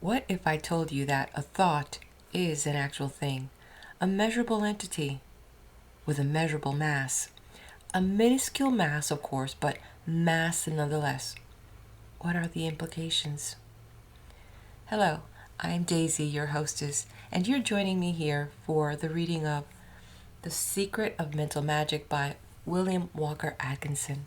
What if I told you that a thought is an actual thing, a measurable entity with a measurable mass? A minuscule mass, of course, but mass nonetheless. What are the implications? Hello, I'm Daisy, your hostess, and you're joining me here for the reading of The Secret of Mental Magic by William Walker Atkinson.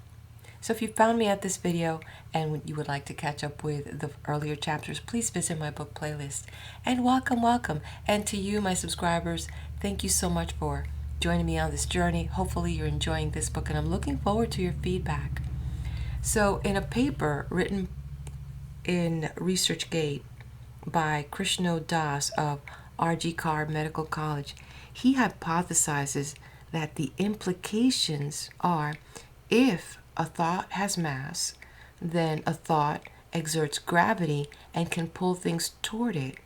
So if you found me at this video and you would like to catch up with the earlier chapters, please visit my book playlist. And welcome. And to you, my subscribers, thank you so much for joining me on this journey. Hopefully you're enjoying this book and I'm looking forward to your feedback. So in a paper written in ResearchGate by Krishno Das of R.G. Carr Medical College, he hypothesizes that the implications are if a thought has mass, then a thought exerts gravity and can pull things toward it.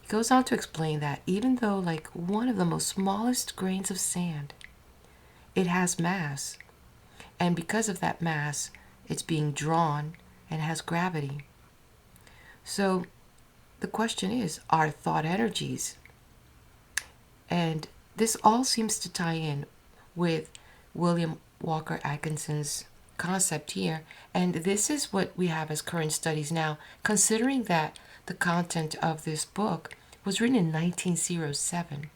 He goes on to explain that even though like one of the most smallest grains of sand, it has mass, and because of that mass, it's being drawn and has gravity. So the question is, are thought energies? And this all seems to tie in with William Walker Atkinson's concept here, and this is what we have as current studies now, considering that the content of this book was written in 1907.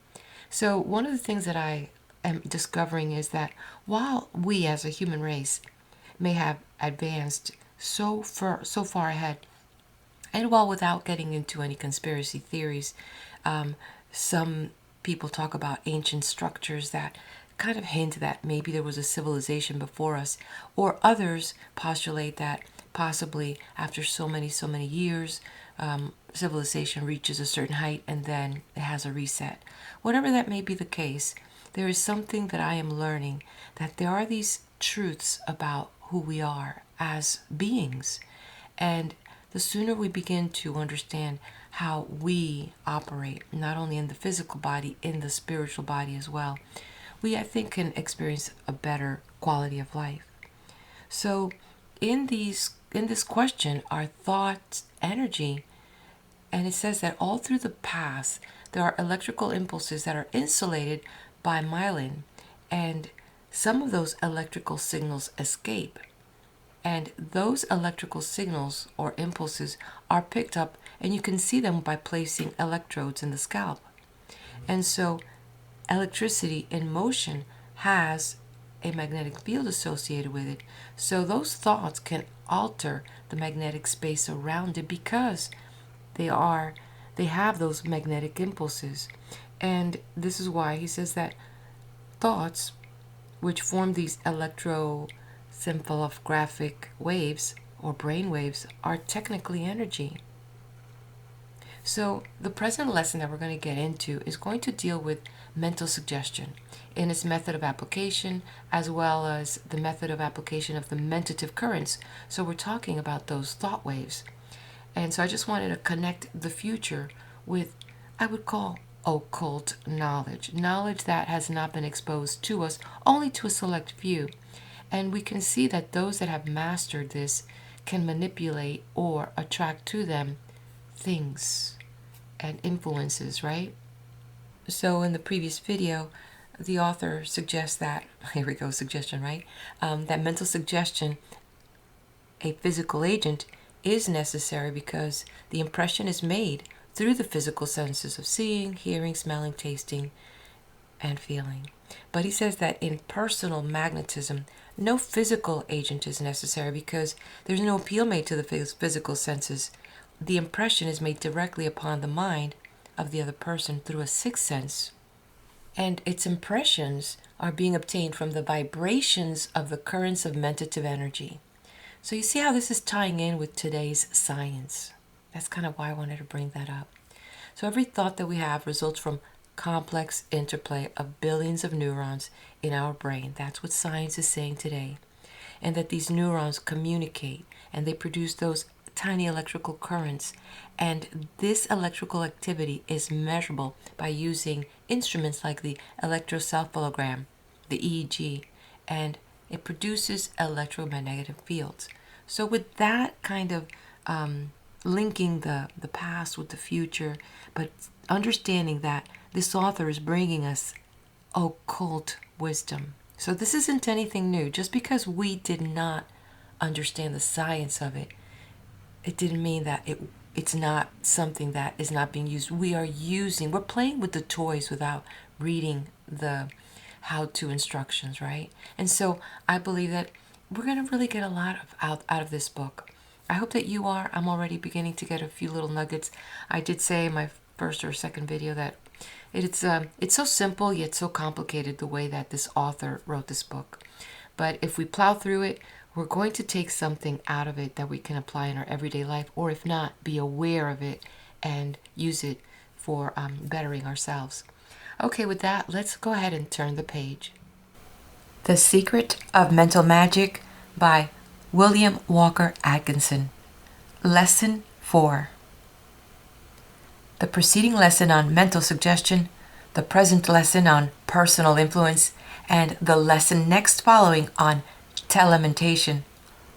So one of the things that I am discovering is that while we as a human race may have advanced so far ahead, and while without getting into any conspiracy theories, some people talk about ancient structures that kind of hint that maybe there was a civilization before us, or others postulate that possibly after so many years, civilization reaches a certain height and then it has a reset. Whatever that may be the case, there is something that I am learning, that there are these truths about who we are as beings, and the sooner we begin to understand how we operate, not only in the physical body, in the spiritual body as well, we, I think, can experience a better quality of life. So in this question, are thoughts energy? And it says that all through the past, there are electrical impulses that are insulated by myelin, and some of those electrical signals escape. And those electrical signals or impulses are picked up, and you can see them by placing electrodes in the scalp. And so electricity in motion has a magnetic field associated with it. So those thoughts can alter the magnetic space around it because they have those magnetic impulses. And this is why he says that thoughts, which form these electroencephalographic waves or brain waves, are technically energy. So the present lesson that we're going to get into is going to deal with mental suggestion in its method of application, as well as the method of application of the mentative currents. So we're talking about those thought waves. And so I just wanted to connect the future with, I would call, occult knowledge. Knowledge that has not been exposed to us, only to a select few. And we can see that those that have mastered this can manipulate or attract to them things and influences, right? So in the previous video, the author suggests that, here we go, suggestion, right? That mental suggestion, a physical agent, is necessary because the impression is made through the physical senses of seeing, hearing, smelling, tasting, and feeling. But he says that in personal magnetism, no physical agent is necessary because there's no appeal made to the physical senses. The impression is made directly upon the mind of the other person through a sixth sense, and its impressions are being obtained from the vibrations of the currents of mentative energy. So you see how this is tying in with today's science. That's kind of why I wanted to bring that up. So every thought that we have results from complex interplay of billions of neurons in our brain. That's what science is saying today. And that these neurons communicate and they produce those tiny electrical currents, and this electrical activity is measurable by using instruments like the electroencephalogram, the EEG, and it produces electromagnetic fields. So with that kind of linking the past with the future, but understanding that this author is bringing us occult wisdom. So this isn't anything new. Just because we did not understand the science of it, it didn't mean that it's not something that is not being used. We're playing with the toys without reading the how-to instructions, right? And so I believe that we're going to really get a lot out of this book. I hope that you are. I'm already beginning to get a few little nuggets. I did say in my first or second video that it's so simple yet so complicated the way that this author wrote this book. But if we plow through it, we're going to take something out of it that we can apply in our everyday life, or if not, be aware of it and use it for bettering ourselves. Okay, with that, let's go ahead and turn the page. The Secret of Mental Magic by William Walker Atkinson. Lesson 4. The preceding lesson on mental suggestion, the present lesson on personal influence, and the lesson next following on telementation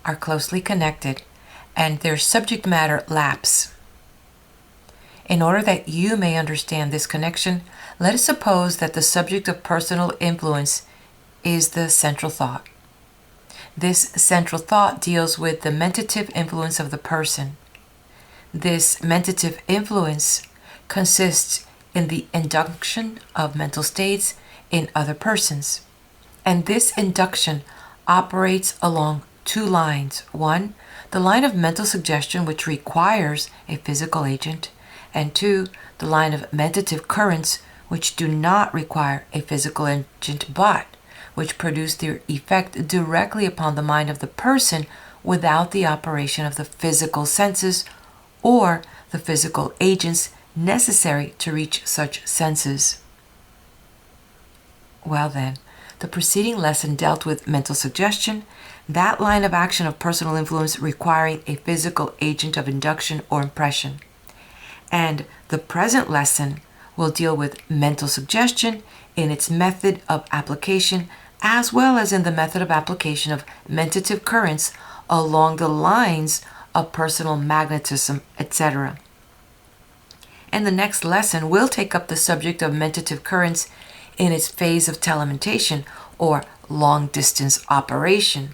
are closely connected, and their subject matter laps. In order that you may understand this connection, let us suppose that the subject of personal influence is the central thought. This central thought deals with the mentative influence of the person. This mentative influence consists in the induction of mental states in other persons. And this induction operates along two lines. One, the line of mental suggestion, which requires a physical agent, and two, the line of mentative currents, which do not require a physical agent, but which produce their effect directly upon the mind of the person without the operation of the physical senses or the physical agents necessary to reach such senses. Well then, the preceding lesson dealt with mental suggestion, that line of action of personal influence requiring a physical agent of induction or impression. And the present lesson will deal with mental suggestion in its method of application, as well as in the method of application of mentative currents along the lines of personal magnetism, etc. And the next lesson will take up the subject of mentative currents in its phase of telementation, or long-distance operation.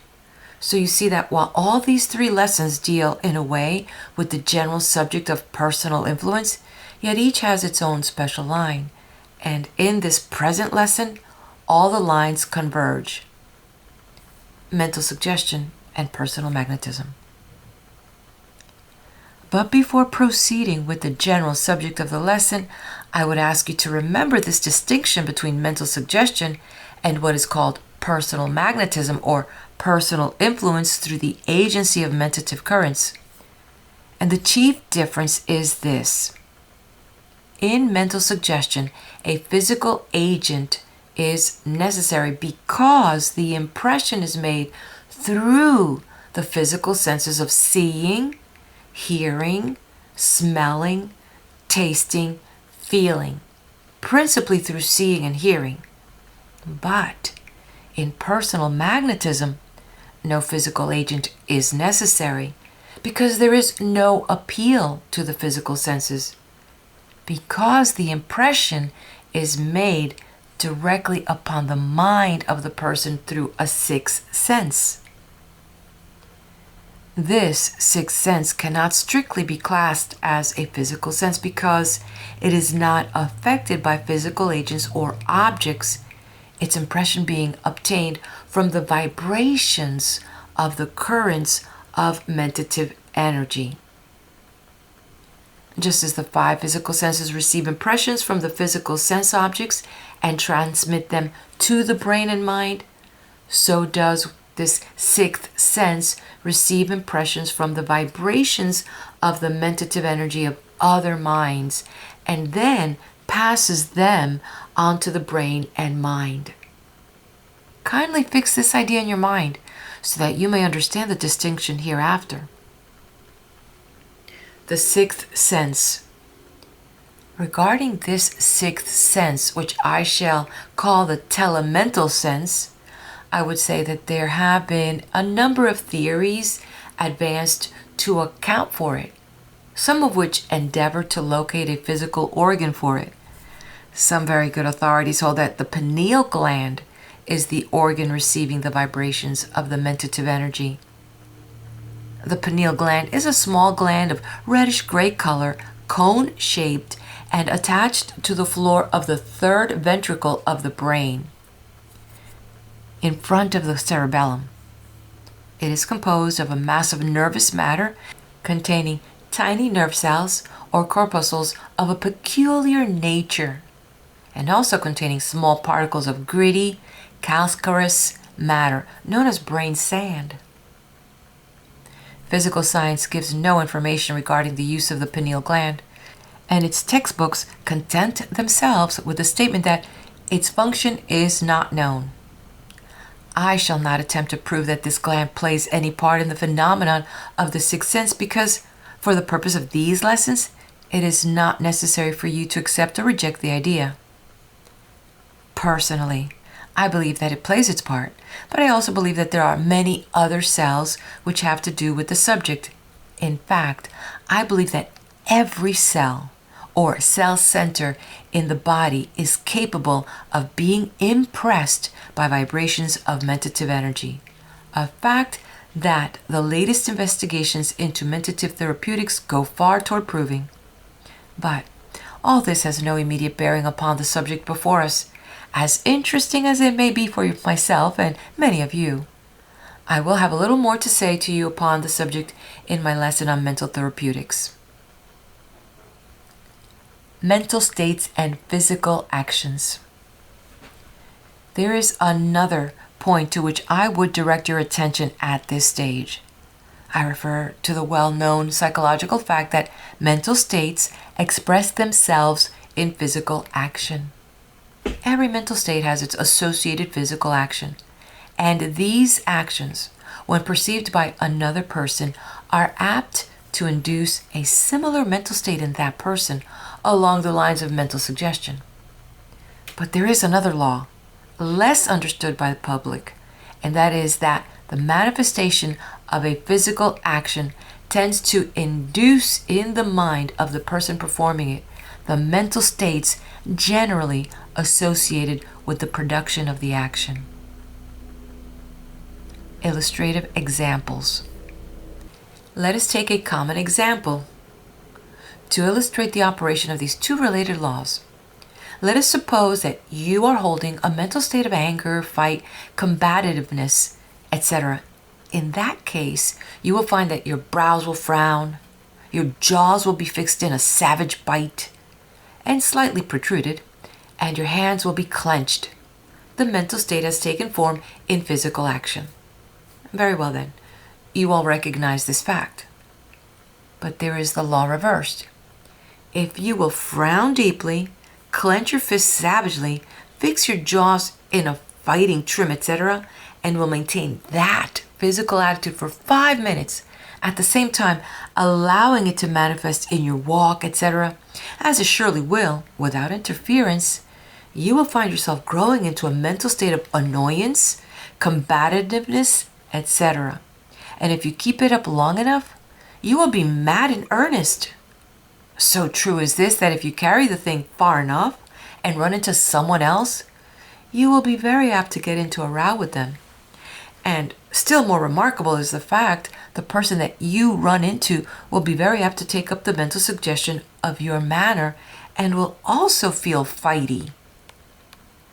So you see that while all these three lessons deal in a way with the general subject of personal influence, yet each has its own special line. And in this present lesson, all the lines converge: mental suggestion and personal magnetism. But before proceeding with the general subject of the lesson, I would ask you to remember this distinction between mental suggestion and what is called personal magnetism, or personal influence through the agency of mentative currents. And the chief difference is this. In mental suggestion, a physical agent is necessary because the impression is made through the physical senses of seeing, hearing, smelling, tasting, feeling, principally through seeing and hearing. But in personal magnetism, no physical agent is necessary because there is no appeal to the physical senses, because the impression is made directly upon the mind of the person through a sixth sense. This sixth sense cannot strictly be classed as a physical sense because it is not affected by physical agents or objects, its impression being obtained from the vibrations of the currents of mentative energy. Just as the five physical senses receive impressions from the physical sense objects and transmit them to the brain and mind, so does this sixth sense receive impressions from the vibrations of the mentative energy of other minds and then passes them onto the brain and mind. Kindly fix this idea in your mind so that you may understand the distinction hereafter. The sixth sense. Regarding this sixth sense, which I shall call the telemental sense, I would say that there have been a number of theories advanced to account for it. some of which endeavor to locate a physical organ for it. Some very good authorities hold that the pineal gland is the organ receiving the vibrations of the mentative energy. The pineal gland is a small gland of reddish-gray color, cone-shaped, and attached to the floor of the third ventricle of the brain, in front of the cerebellum. It is composed of a mass of nervous matter containing tiny nerve cells or corpuscles of a peculiar nature, and also containing small particles of gritty, calcareous matter known as brain sand. Physical science gives no information regarding the use of the pineal gland, and its textbooks content themselves with the statement that its function is not known. I shall not attempt to prove that this gland plays any part in the phenomenon of the sixth sense because, for the purpose of these lessons, it is not necessary for you to accept or reject the idea. Personally, I believe that it plays its part, but I also believe that there are many other cells which have to do with the subject. In fact, I believe that every cell or cell center in the body is capable of being impressed by vibrations of mentative energy, a fact that the latest investigations into mentative therapeutics go far toward proving. But all this has no immediate bearing upon the subject before us, as interesting as it may be for myself and many of you. I will have a little more to say to you upon the subject in my lesson on mental therapeutics. Mental states and physical actions. There is another point to which I would direct your attention at this stage. I refer to the well-known psychological fact that mental states express themselves in physical action. Every mental state has its associated physical action, and these actions, when perceived by another person, are apt to induce a similar mental state in that person along the lines of mental suggestion. But there is another law, less understood by the public, and that is that the manifestation of a physical action tends to induce in the mind of the person performing it the mental states generally associated with the production of the action. Illustrative examples. Let us take a common example to illustrate the operation of these two related laws. Let us suppose that you are holding a mental state of anger, fight, combativeness, etc. In that case, you will find that your brows will frown, your jaws will be fixed in a savage bite and slightly protruded, and your hands will be clenched. The mental state has taken form in physical action. Very well then, you all recognize this fact. But there is the law reversed. If you will frown deeply, clench your fists savagely, fix your jaws in a fighting trim, etc., and will maintain that physical attitude for 5 minutes, at the same time allowing it to manifest in your walk, etc., as it surely will, without interference, you will find yourself growing into a mental state of annoyance, combativeness, etc. And if you keep it up long enough, you will be mad in earnest. So true is this that if you carry the thing far enough and run into someone else, you will be very apt to get into a row with them. And still more remarkable is the fact the person that you run into will be very apt to take up the mental suggestion of your manner and will also feel fighty.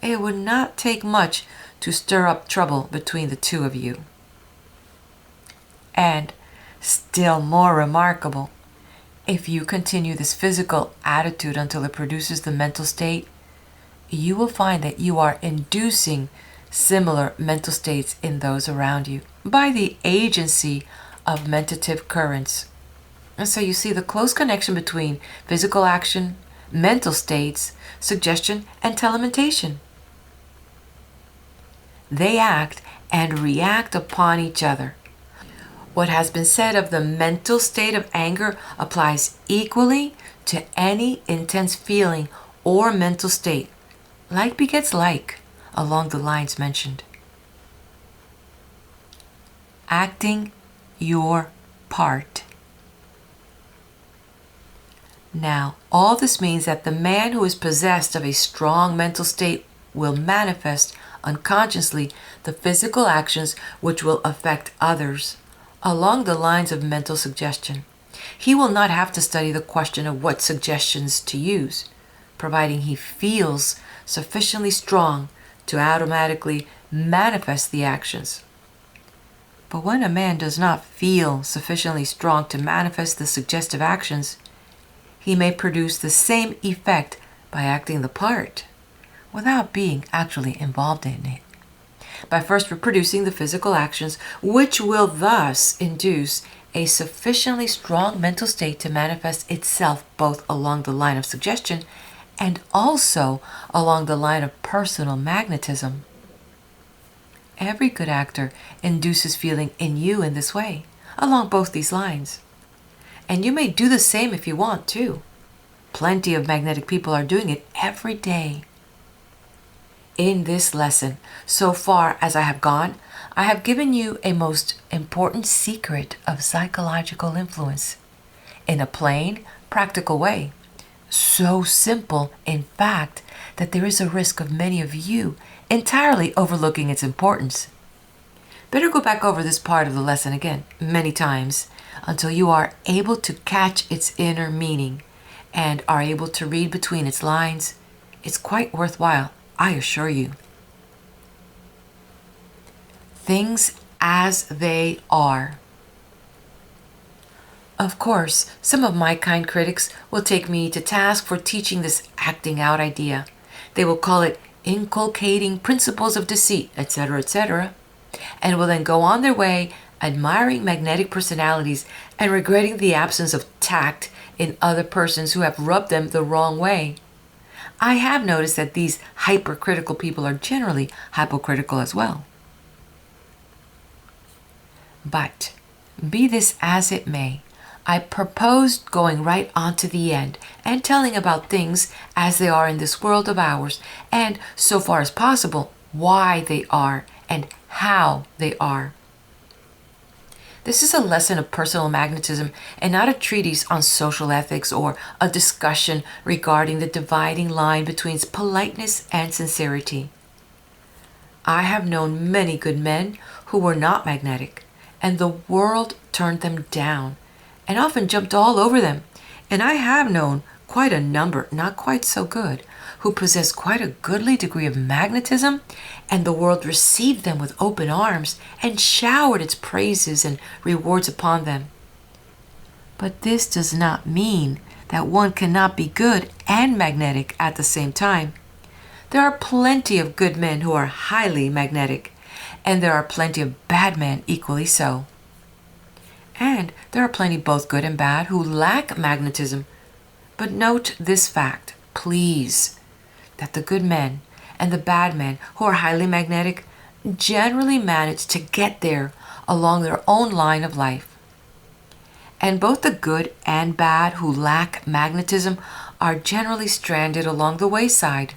It would not take much to stir up trouble between the two of you. And still more remarkable, if you continue this physical attitude until it produces the mental state, you will find that you are inducing similar mental states in those around you by the agency of mentative currents. And so you see the close connection between physical action, mental states, suggestion, and telementation. They act and react upon each other. What has been said of the mental state of anger applies equally to any intense feeling or mental state. Like begets like, along the lines mentioned. Acting your part. Now, all this means that the man who is possessed of a strong mental state will manifest unconsciously the physical actions which will affect others along the lines of mental suggestion. He will not have to study the question of what suggestions to use, providing he feels sufficiently strong to automatically manifest the actions. But when a man does not feel sufficiently strong to manifest the suggestive actions, he may produce the same effect by acting the part without being actually involved in it, by first reproducing the physical actions, which will thus induce a sufficiently strong mental state to manifest itself both along the line of suggestion and also along the line of personal magnetism. Every good actor induces feeling in you in this way, along both these lines. And you may do the same if you want to. Plenty of magnetic people are doing it every day. In this lesson, so far as I have gone, I have given you a most important secret of psychological influence in a plain, practical way. So simple, in fact, that there is a risk of many of you entirely overlooking its importance. Better go back over this part of the lesson again, many times, until you are able to catch its inner meaning and are able to read between its lines. It's quite worthwhile, I assure you. Things as they are. Of course, some of my kind critics will take me to task for teaching this acting out idea. They will call it inculcating principles of deceit, etc., etc., and will then go on their way admiring magnetic personalities and regretting the absence of tact in other persons who have rubbed them the wrong way. I have noticed that these hypercritical people are generally hypocritical as well. But, be this as it may, I proposed going right on to the end and telling about things as they are in this world of ours, and, so far as possible, why they are and how they are. This is a lesson of personal magnetism and not a treatise on social ethics or a discussion regarding the dividing line between politeness and sincerity. I have known many good men who were not magnetic, and the world turned them down and often jumped all over them. And I have known quite a number, not quite so good, who possessed quite a goodly degree of magnetism, and the world received them with open arms and showered its praises and rewards upon them. But this does not mean that one cannot be good and magnetic at the same time. There are plenty of good men who are highly magnetic, and there are plenty of bad men equally so. And there are plenty both good and bad who lack magnetism. But note this fact, please, that the good men and the bad men who are highly magnetic generally manage to get there along their own line of life. And both the good and bad who lack magnetism are generally stranded along the wayside.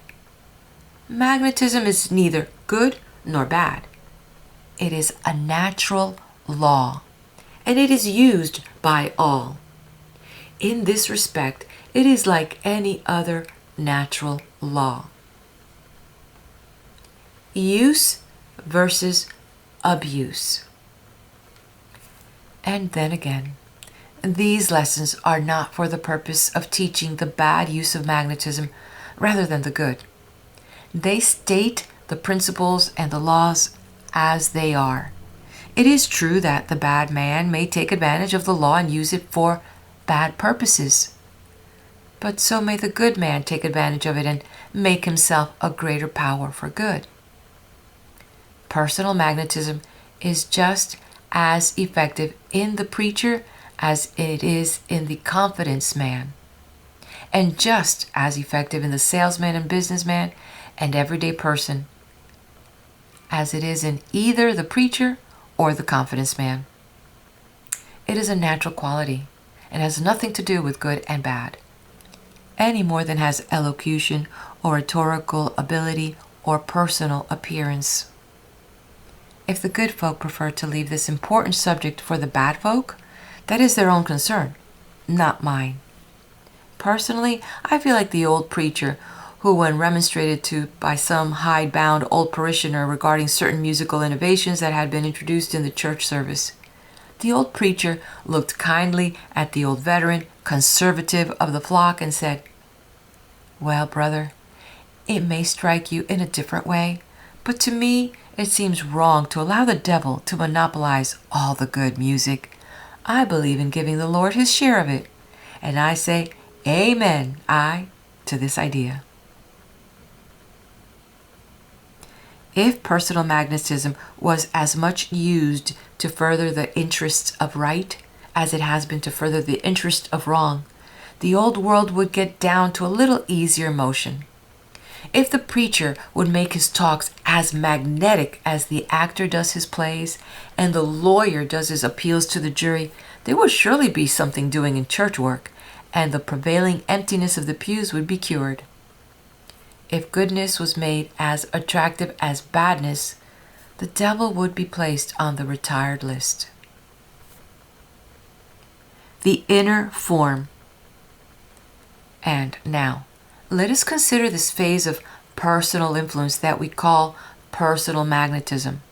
Magnetism is neither good nor bad. It is a natural law, and it is used by all. In this respect, it is like any other natural law. Use versus abuse. And then again, these lessons are not for the purpose of teaching the bad use of magnetism rather than the good. They state the principles and the laws as they are. It is true that the bad man may take advantage of the law and use it for bad purposes. But so may the good man take advantage of it and make himself a greater power for good. Personal magnetism is just as effective in the preacher as it is in the confidence man, and just as effective in the salesman and businessman and everyday person as it is in either the preacher or the confidence man. It is a natural quality and has nothing to do with good and bad, any more than has elocution, oratorical ability, or personal appearance. If the good folk prefer to leave this important subject for the bad folk, that is their own concern, not mine. Personally, I feel like the old preacher who, when remonstrated to by some hidebound old parishioner regarding certain musical innovations that had been introduced in the church service, the old preacher looked kindly at the old veteran, conservative of the flock, and said, "Well, brother, it may strike you in a different way, but to me it seems wrong to allow the devil to monopolize all the good music. I believe in giving the Lord his share of it, and I say amen, to this idea." If personal magnetism was as much used to further the interests of right as it has been to further the interest of wrong, the old world would get down to a little easier motion. If the preacher would make his talks as magnetic as the actor does his plays and the lawyer does his appeals to the jury, there would surely be something doing in church work, and the prevailing emptiness of the pews would be cured. If goodness was made as attractive as badness, the devil would be placed on the retired list. The inner form. And now, let us consider this phase of personal influence that we call personal magnetism.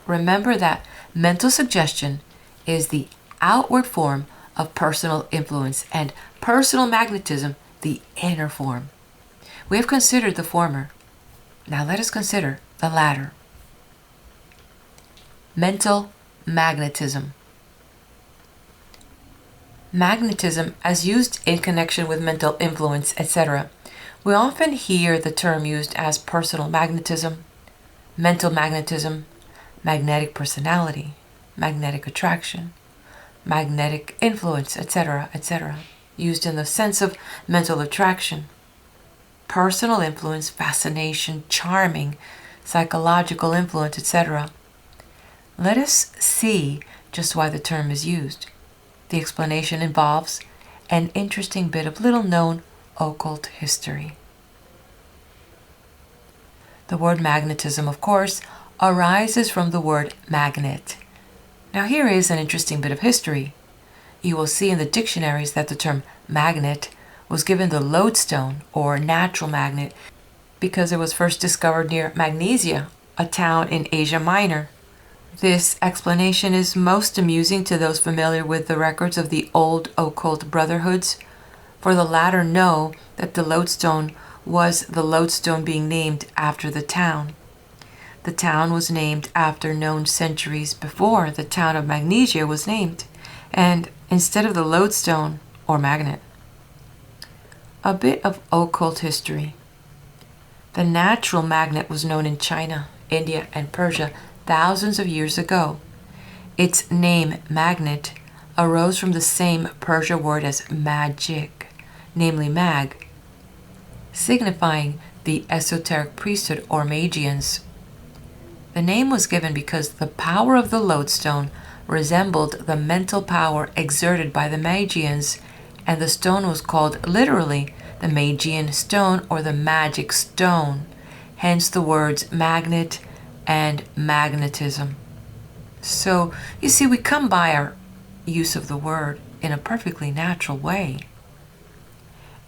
Remember that mental suggestion is the outward form of personal influence and personal magnetism the inner form. We have considered the former. Now let us consider the latter. Mental magnetism. Magnetism, as used in connection with mental influence, etc. We often hear the term used as personal magnetism, mental magnetism, magnetic personality, magnetic attraction, magnetic influence, etc., etc., used in the sense of mental attraction. Personal influence, fascination, charming, psychological influence, etc. Let us see just why the term is used. The explanation involves an interesting bit of little-known occult history. The word magnetism, of course, arises from the word magnet. Now here is an interesting bit of history. You will see in the dictionaries that the term magnet was given the lodestone or natural magnet because it was first discovered near Magnesia, a town in Asia Minor. This explanation is most amusing to those familiar with the records of the old occult brotherhoods, for the latter know that the lodestone was the lodestone being named after the town. The town was named after known centuries before the town of Magnesia was named, and instead of the lodestone or magnet. A bit of occult history. The natural magnet was known in China, India, and Persia thousands of years ago. Its name, magnet, arose from the same Persian word as magic, namely mag, signifying the esoteric priesthood or Magians. The name was given because the power of the lodestone resembled the mental power exerted by the Magians, and the stone was called literally the Magian stone or the magic stone, hence the words magnet and magnetism. So, you see, we come by our use of the word in a perfectly natural way.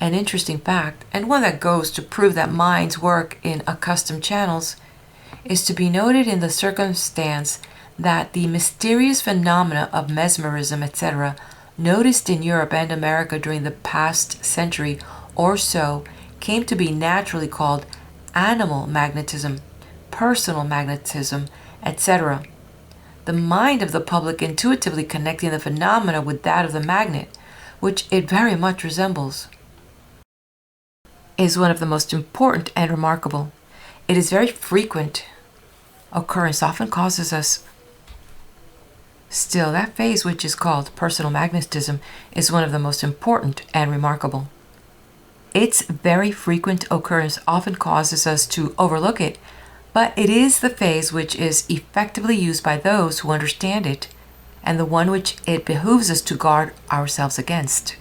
An interesting fact, and one that goes to prove that minds work in accustomed channels, is to be noted in the circumstance that the mysterious phenomena of mesmerism, etc., noticed in Europe and America during the past century or so came to be naturally called animal magnetism, personal magnetism, etc. The mind of the public intuitively connecting the phenomena with that of the magnet, which it very much resembles, is one of the most important and remarkable. It is very frequent occurrence, often causes us. Still, that phase which is called personal magnetism is one of the most important and remarkable. Its very frequent occurrence often causes us to overlook it, but it is the phase which is effectively used by those who understand it, and the one which it behooves us to guard ourselves against.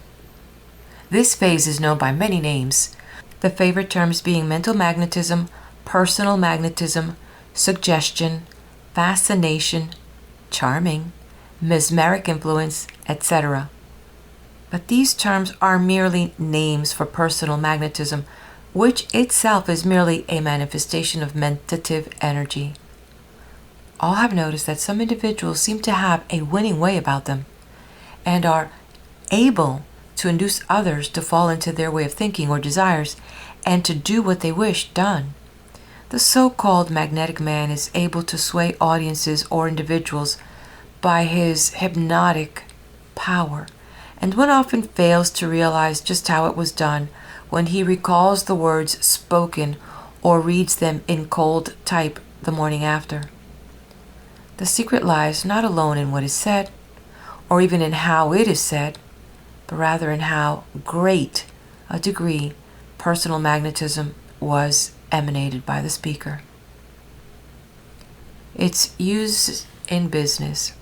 This phase is known by many names, the favorite terms being mental magnetism, personal magnetism, suggestion, fascination, charming, mesmeric influence, etc. But these terms are merely names for personal magnetism, which itself is merely a manifestation of mentative energy. All have noticed that some individuals seem to have a winning way about them and are able to induce others to fall into their way of thinking or desires and to do what they wish done. The so-called magnetic man is able to sway audiences or individuals by his hypnotic power, and one often fails to realize just how it was done when he recalls the words spoken or reads them in cold type the morning after. The secret lies not alone in what is said, or even in how it is said, but rather in how great a degree personal magnetism was emanated by the speaker. Its use in business.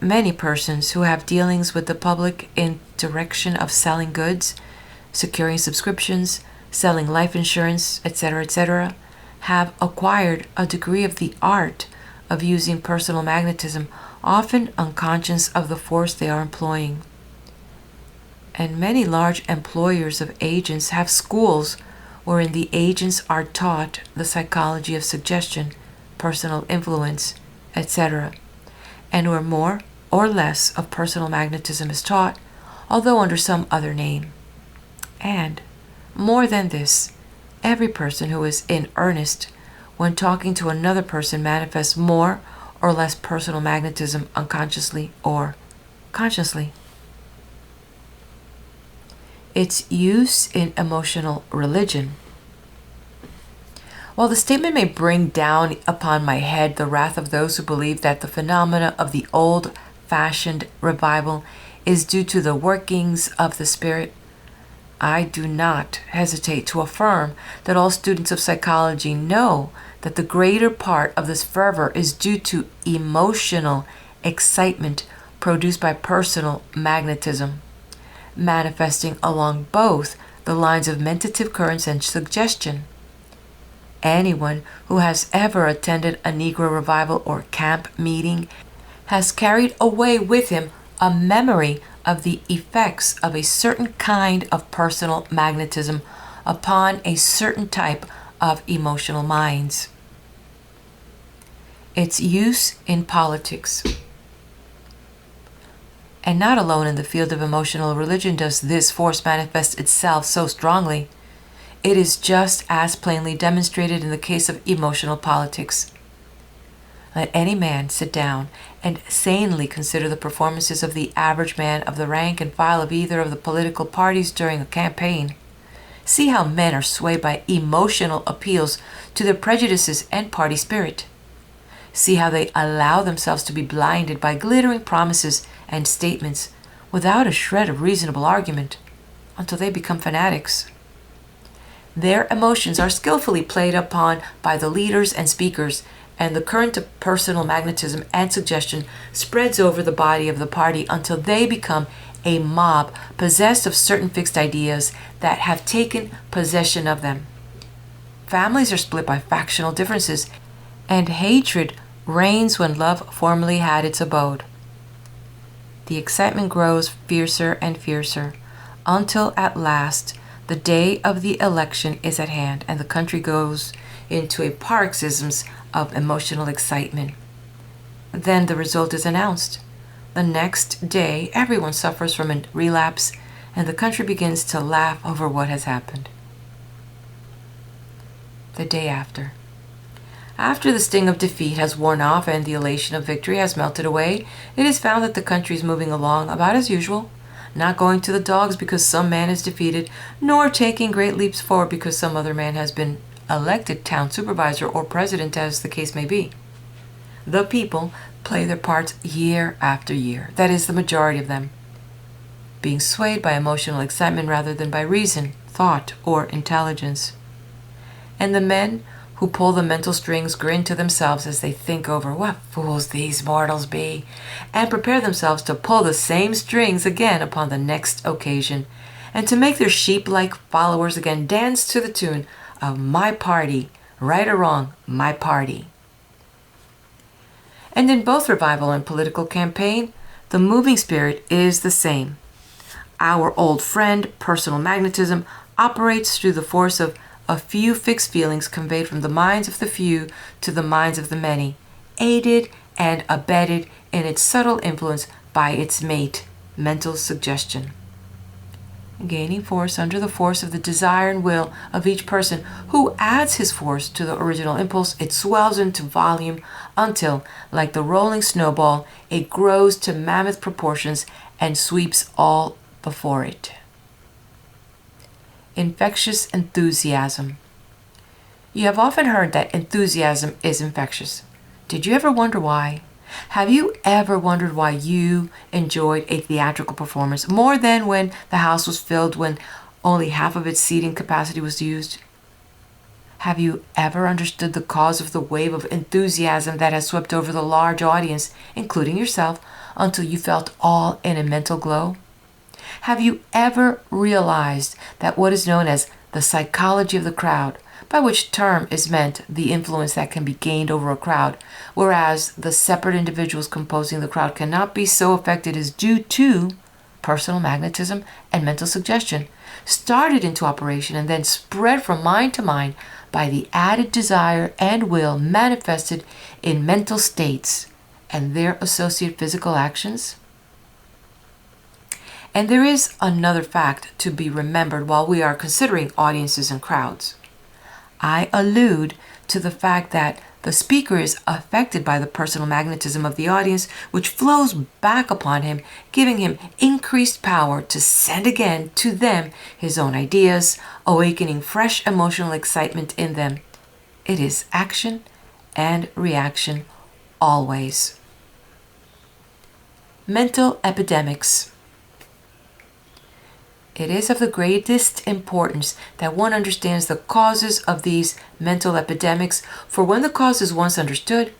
Many persons who have dealings with the public in direction of selling goods, securing subscriptions, selling life insurance, etc., have acquired a degree of the art of using personal magnetism, often unconscious of the force they are employing. And many large employers of agents have schools wherein the agents are taught the psychology of suggestion, personal influence, etc., and where more or less of personal magnetism is taught, although under some other name. And, more than this, every person who is in earnest when talking to another person manifests more or less personal magnetism unconsciously or consciously. Its use in emotional religion. While the statement may bring down upon my head the wrath of those who believe that the phenomena of the old-fashioned revival is due to the workings of the Spirit, I do not hesitate to affirm that all students of psychology know that the greater part of this fervor is due to emotional excitement produced by personal magnetism, manifesting along both the lines of mentative currents and suggestion. Anyone who has ever attended a Negro revival or camp meeting has carried away with him a memory of the effects of a certain kind of personal magnetism upon a certain type of emotional minds. Its use in politics. And not alone in the field of emotional religion does this force manifest itself so strongly. It is just as plainly demonstrated in the case of emotional politics. Let any man sit down and sanely consider the performances of the average man of the rank and file of either of the political parties during a campaign. See how men are swayed by emotional appeals to their prejudices and party spirit. See how they allow themselves to be blinded by glittering promises and statements without a shred of reasonable argument until they become fanatics. Their emotions are skillfully played upon by the leaders and speakers, and the current of personal magnetism and suggestion spreads over the body of the party until they become a mob possessed of certain fixed ideas that have taken possession of them. Families are split by factional differences, and hatred reigns when love formerly had its abode. The excitement grows fiercer and fiercer, until at last the day of the election is at hand and the country goes into a paroxysm of emotional excitement. Then the result is announced. The next day, everyone suffers from a relapse, and the country begins to laugh over what has happened. The day after. After the sting of defeat has worn off and the elation of victory has melted away, it is found that the country is moving along about as usual, not going to the dogs because some man is defeated, nor taking great leaps forward because some other man has been elected town supervisor or president, as the case may be. The people play their parts year after year, that is, the majority of them, being swayed by emotional excitement rather than by reason, thought, or intelligence. And the men who pull the mental strings grin to themselves as they think over what fools these mortals be, and prepare themselves to pull the same strings again upon the next occasion, and to make their sheep-like followers again dance to the tune of my party, right or wrong, my party. And in both revival and political campaign, the moving spirit is the same. Our old friend, personal magnetism, operates through the force of a few fixed feelings conveyed from the minds of the few to the minds of the many, aided and abetted in its subtle influence by its mate, mental suggestion. Gaining force under the force of the desire and will of each person who adds his force to the original impulse, it swells into volume until, like the rolling snowball, it grows to mammoth proportions and sweeps all before it. Infectious enthusiasm. You have often heard that enthusiasm is infectious. Did you ever wonder why? Have you ever wondered why you enjoyed a theatrical performance more than when the house was filled when only half of its seating capacity was used? Have you ever understood the cause of the wave of enthusiasm that has swept over the large audience, including yourself, until you felt all in a mental glow? Have you ever realized that what is known as the psychology of the crowd, by which term is meant the influence that can be gained over a crowd, whereas the separate individuals composing the crowd cannot be so affected, is due to personal magnetism and mental suggestion, started into operation and then spread from mind to mind by the added desire and will manifested in mental states and their associated physical actions? And there is another fact to be remembered while we are considering audiences and crowds. I allude to the fact that the speaker is affected by the personal magnetism of the audience, which flows back upon him, giving him increased power to send again to them his own ideas, awakening fresh emotional excitement in them. It is action and reaction always. Mental epidemics. It is of the greatest importance that one understands the causes of these mental epidemics, for when the cause is once understood,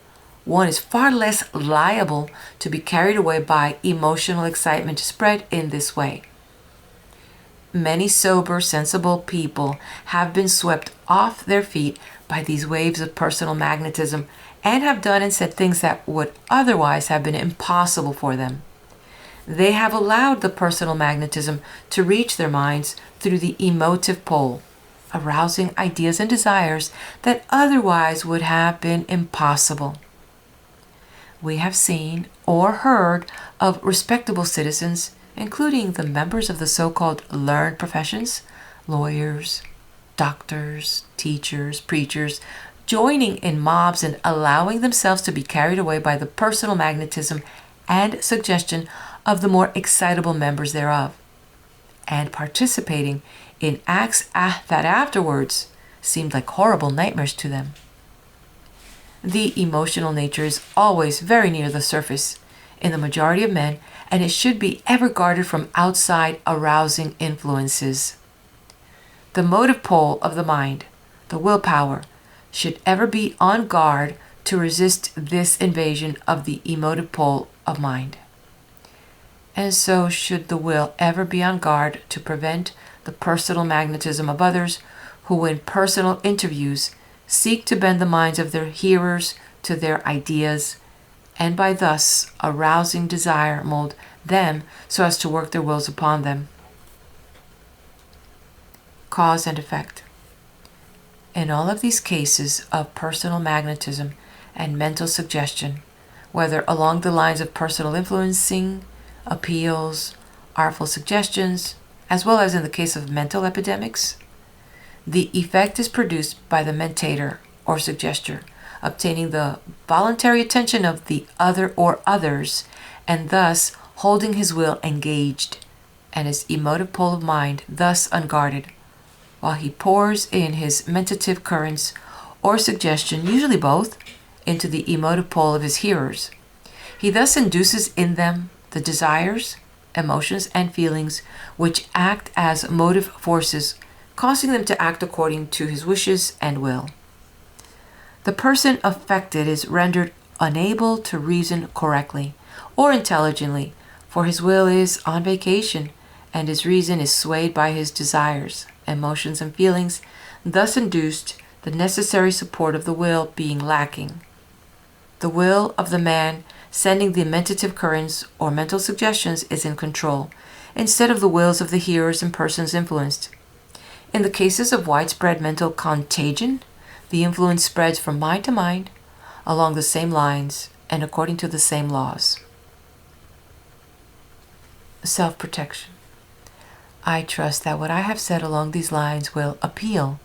one is far less liable to be carried away by emotional excitement spread in this way. Many sober, sensible people have been swept off their feet by these waves of personal magnetism and have done and said things that would otherwise have been impossible for them. They have allowed the personal magnetism to reach their minds through the emotive pole, arousing ideas and desires that otherwise would have been impossible. We have seen or heard of respectable citizens, including the members of the so-called learned professions, lawyers, doctors, teachers, preachers, joining in mobs and allowing themselves to be carried away by the personal magnetism and suggestion of the more excitable members thereof, and participating in acts that afterwards seemed like horrible nightmares to them. The emotional nature is always very near the surface in the majority of men, and it should be ever guarded from outside arousing influences. The motive pole of the mind, the willpower, should ever be on guard to resist this invasion of the emotive pole of mind. And so should the will ever be on guard to prevent the personal magnetism of others who in personal interviews seek to bend the minds of their hearers to their ideas, and by thus arousing desire mold them so as to work their wills upon them. Cause and effect. In all of these cases of personal magnetism and mental suggestion, whether along the lines of personal influencing, appeals, artful suggestions, as well as in the case of mental epidemics, the effect is produced by the mentator or suggester, obtaining the voluntary attention of the other or others, and thus holding his will engaged and his emotive pole of mind thus unguarded, while he pours in his mentative currents or suggestion, usually both, into the emotive pole of his hearers. He thus induces in them the desires, emotions, and feelings which act as motive forces, causing them to act according to his wishes and will. The person affected is rendered unable to reason correctly or intelligently, for his will is on vacation and his reason is swayed by his desires, emotions, and feelings, thus induced, the necessary support of the will being lacking. The will of the man sending the mentative currents or mental suggestions is in control, instead of the wills of the hearers and persons influenced. In the cases of widespread mental contagion, the influence spreads from mind to mind along the same lines and according to the same laws. Self-protection. I trust that what I have said along these lines will appeal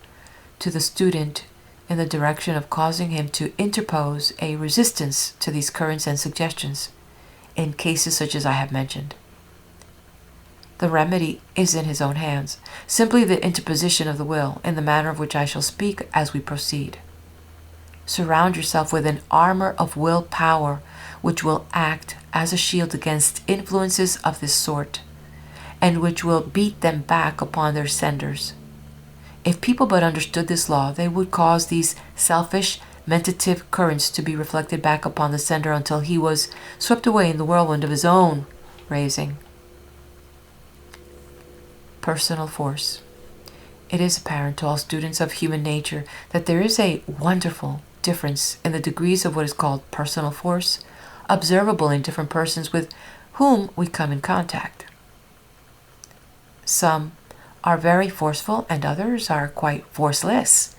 to the student in the direction of causing him to interpose a resistance to these currents and suggestions in cases such as I have mentioned. The remedy is in his own hands, simply the interposition of the will in the manner of which I shall speak as we proceed. Surround yourself with an armor of will power which will act as a shield against influences of this sort, and which will beat them back upon their senders. If people but understood this law, they would cause these selfish, mentative currents to be reflected back upon the sender until he was swept away in the whirlwind of his own raising. Personal force. It is apparent to all students of human nature that there is a wonderful difference in the degrees of what is called personal force, observable in different persons with whom we come in contact. Some are very forceful and others are quite forceless,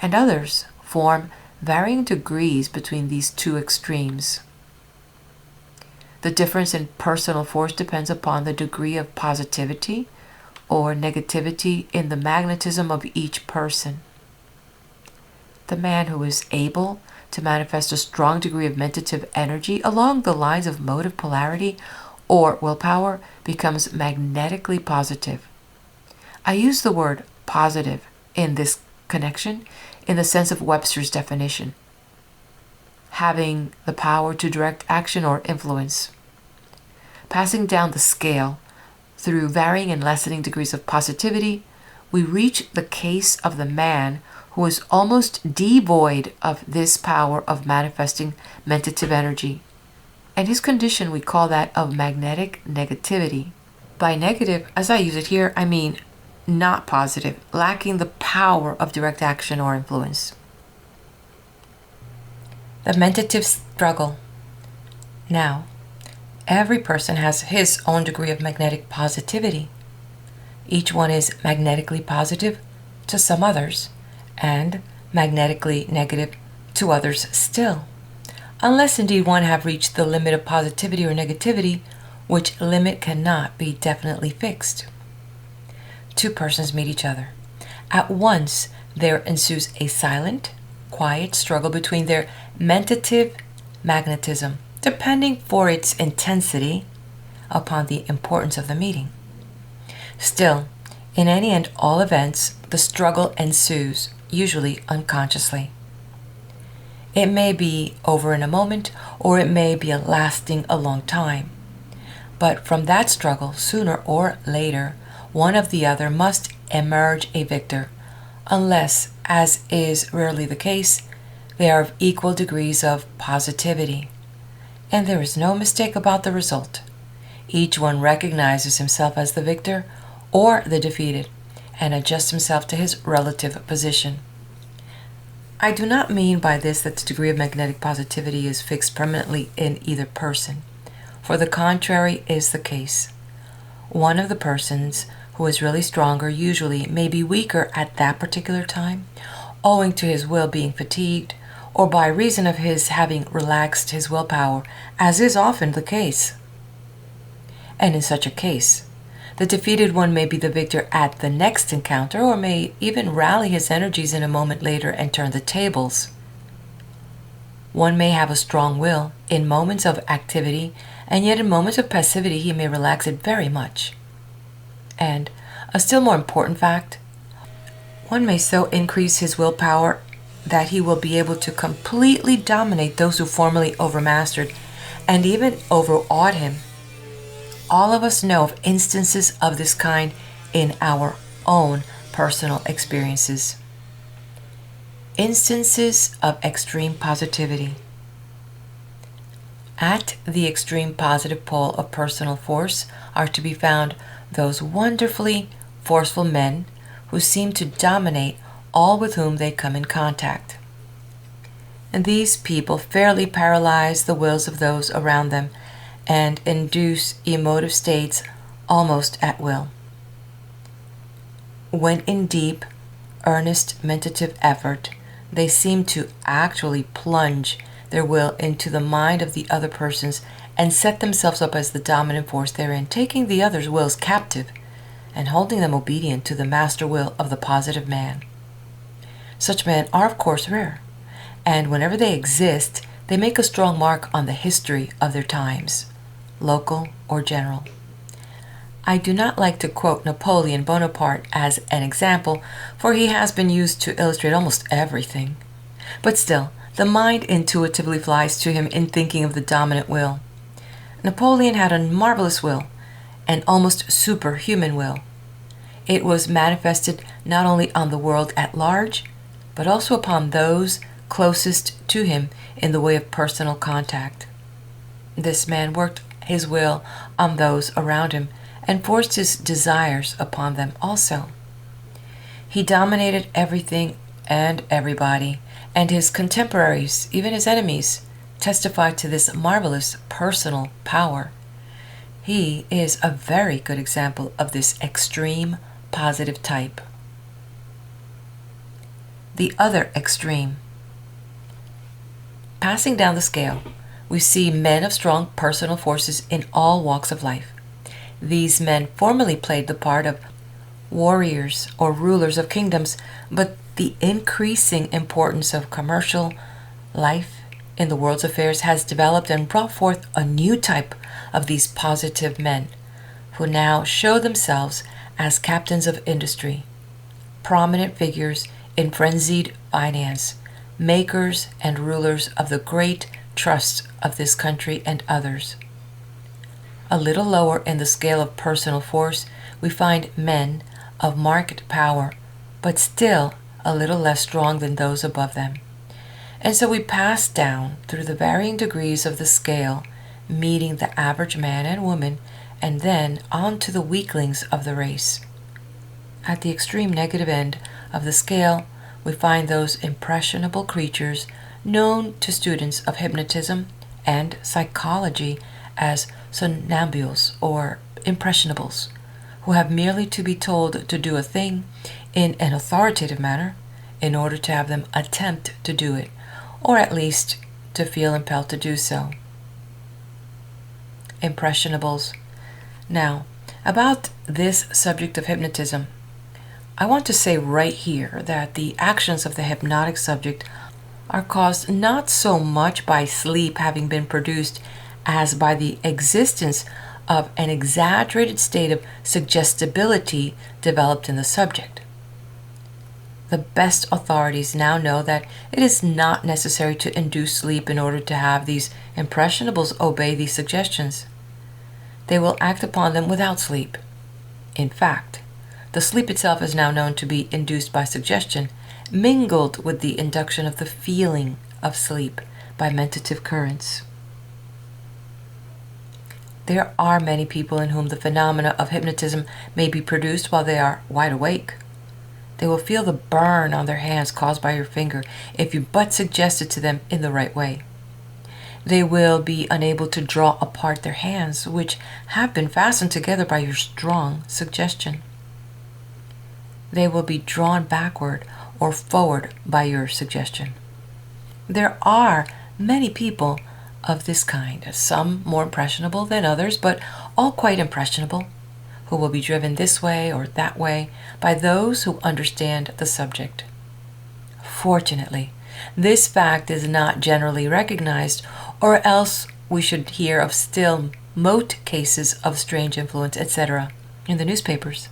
and others form varying degrees between these two extremes. The difference in personal force depends upon the degree of positivity or negativity in the magnetism of each person. The man who is able to manifest a strong degree of mentative energy along the lines of motive polarity or willpower becomes magnetically positive. I use the word positive in this connection in the sense of Webster's definition, having the power to direct action or influence. Passing down the scale through varying and lessening degrees of positivity, we reach the case of the man who is almost devoid of this power of manifesting mentative energy. And his condition, we call that of magnetic negativity. By negative, as I use it here, I mean not positive, lacking the power of direct action or influence. The mentative struggle. Now, every person has his own degree of magnetic positivity. Each one is magnetically positive to some others, and magnetically negative to others still, unless indeed one have reached the limit of positivity or negativity, which limit cannot be definitely fixed. Two persons meet each other. At once there ensues a silent, quiet struggle between their mentative magnetism, depending for its intensity upon the importance of the meeting. Still, in any and all events, the struggle ensues, usually unconsciously. It may be over in a moment, or it may be lasting a long time. But from that struggle, sooner or later, one of the other must emerge a victor, unless, as is rarely the case, they are of equal degrees of positivity. And there is no mistake about the result. Each one recognizes himself as the victor or the defeated, and adjusts himself to his relative position. I do not mean by this that the degree of magnetic positivity is fixed permanently in either person, for the contrary is the case. One of the persons who is really stronger usually may be weaker at that particular time, owing to his will being fatigued, or by reason of his having relaxed his willpower, as is often the case. And in such a case, the defeated one may be the victor at the next encounter, or may even rally his energies in a moment later and turn the tables. One may have a strong will in moments of activity, and yet in moments of passivity he may relax it very much. And a still more important fact, one may so increase his willpower that he will be able to completely dominate those who formerly overmastered and even overawed him. All of us know of instances of this kind in our own personal experiences. Instances of extreme positivity. At the extreme positive pole of personal force are to be found those wonderfully forceful men who seem to dominate all with whom they come in contact. And these people fairly paralyze the wills of those around them and induce emotive states almost at will. When in deep, earnest meditative effort, they seem to actually plunge their will into the mind of the other persons and set themselves up as the dominant force therein, taking the other's wills captive and holding them obedient to the master will of the positive man. Such men are of course rare, and whenever they exist, they make a strong mark on the history of their times, local or general. I do not like to quote Napoleon Bonaparte as an example, for he has been used to illustrate almost everything. But still, the mind intuitively flies to him in thinking of the dominant will. Napoleon had a marvelous will, an almost superhuman will. It was manifested not only on the world at large, but also upon those closest to him in the way of personal contact. This man worked his will on those around him and forced his desires upon them also. He dominated everything and everybody, and his contemporaries, even his enemies, testified to this marvelous personal power. He is a very good example of this extreme positive type. The other extreme. Passing down the scale, we see men of strong personal forces in all walks of life. These men formerly played the part of warriors or rulers of kingdoms, but the increasing importance of commercial life in the world's affairs has developed and brought forth a new type of these positive men, who now show themselves as captains of industry, prominent figures in frenzied finance, makers and rulers of the great trusts of this country and others. A little lower in the scale of personal force, we find men of marked power, but still a little less strong than those above them. And so we pass down through the varying degrees of the scale, meeting the average man and woman, and then on to the weaklings of the race. At the extreme negative end of the scale, we find those impressionable creatures known to students of hypnotism and psychology as somnambules or impressionables, who have merely to be told to do a thing in an authoritative manner in order to have them attempt to do it, or at least to feel impelled to do so. Impressionables. Now, about this subject of hypnotism, I want to say right here that the actions of the hypnotic subject are caused not so much by sleep having been produced as by the existence of an exaggerated state of suggestibility developed in the subject. The best authorities now know that it is not necessary to induce sleep in order to have these impressionables obey these suggestions. They will act upon them without sleep. In fact, the sleep itself is now known to be induced by suggestion, mingled with the induction of the feeling of sleep by mentative currents. There are many people in whom the phenomena of hypnotism may be produced while they are wide awake. They will feel the burn on their hands caused by your finger if you but suggest it to them in the right way. They will be unable to draw apart their hands, which have been fastened together by your strong suggestion. They will be drawn backward or forward by your suggestion. There are many people of this kind, some more impressionable than others, but all quite impressionable, who will be driven this way or that way by those who understand the subject. Fortunately, this fact is not generally recognized, or else we should hear of still mote cases of strange influence, etc., in the newspapers.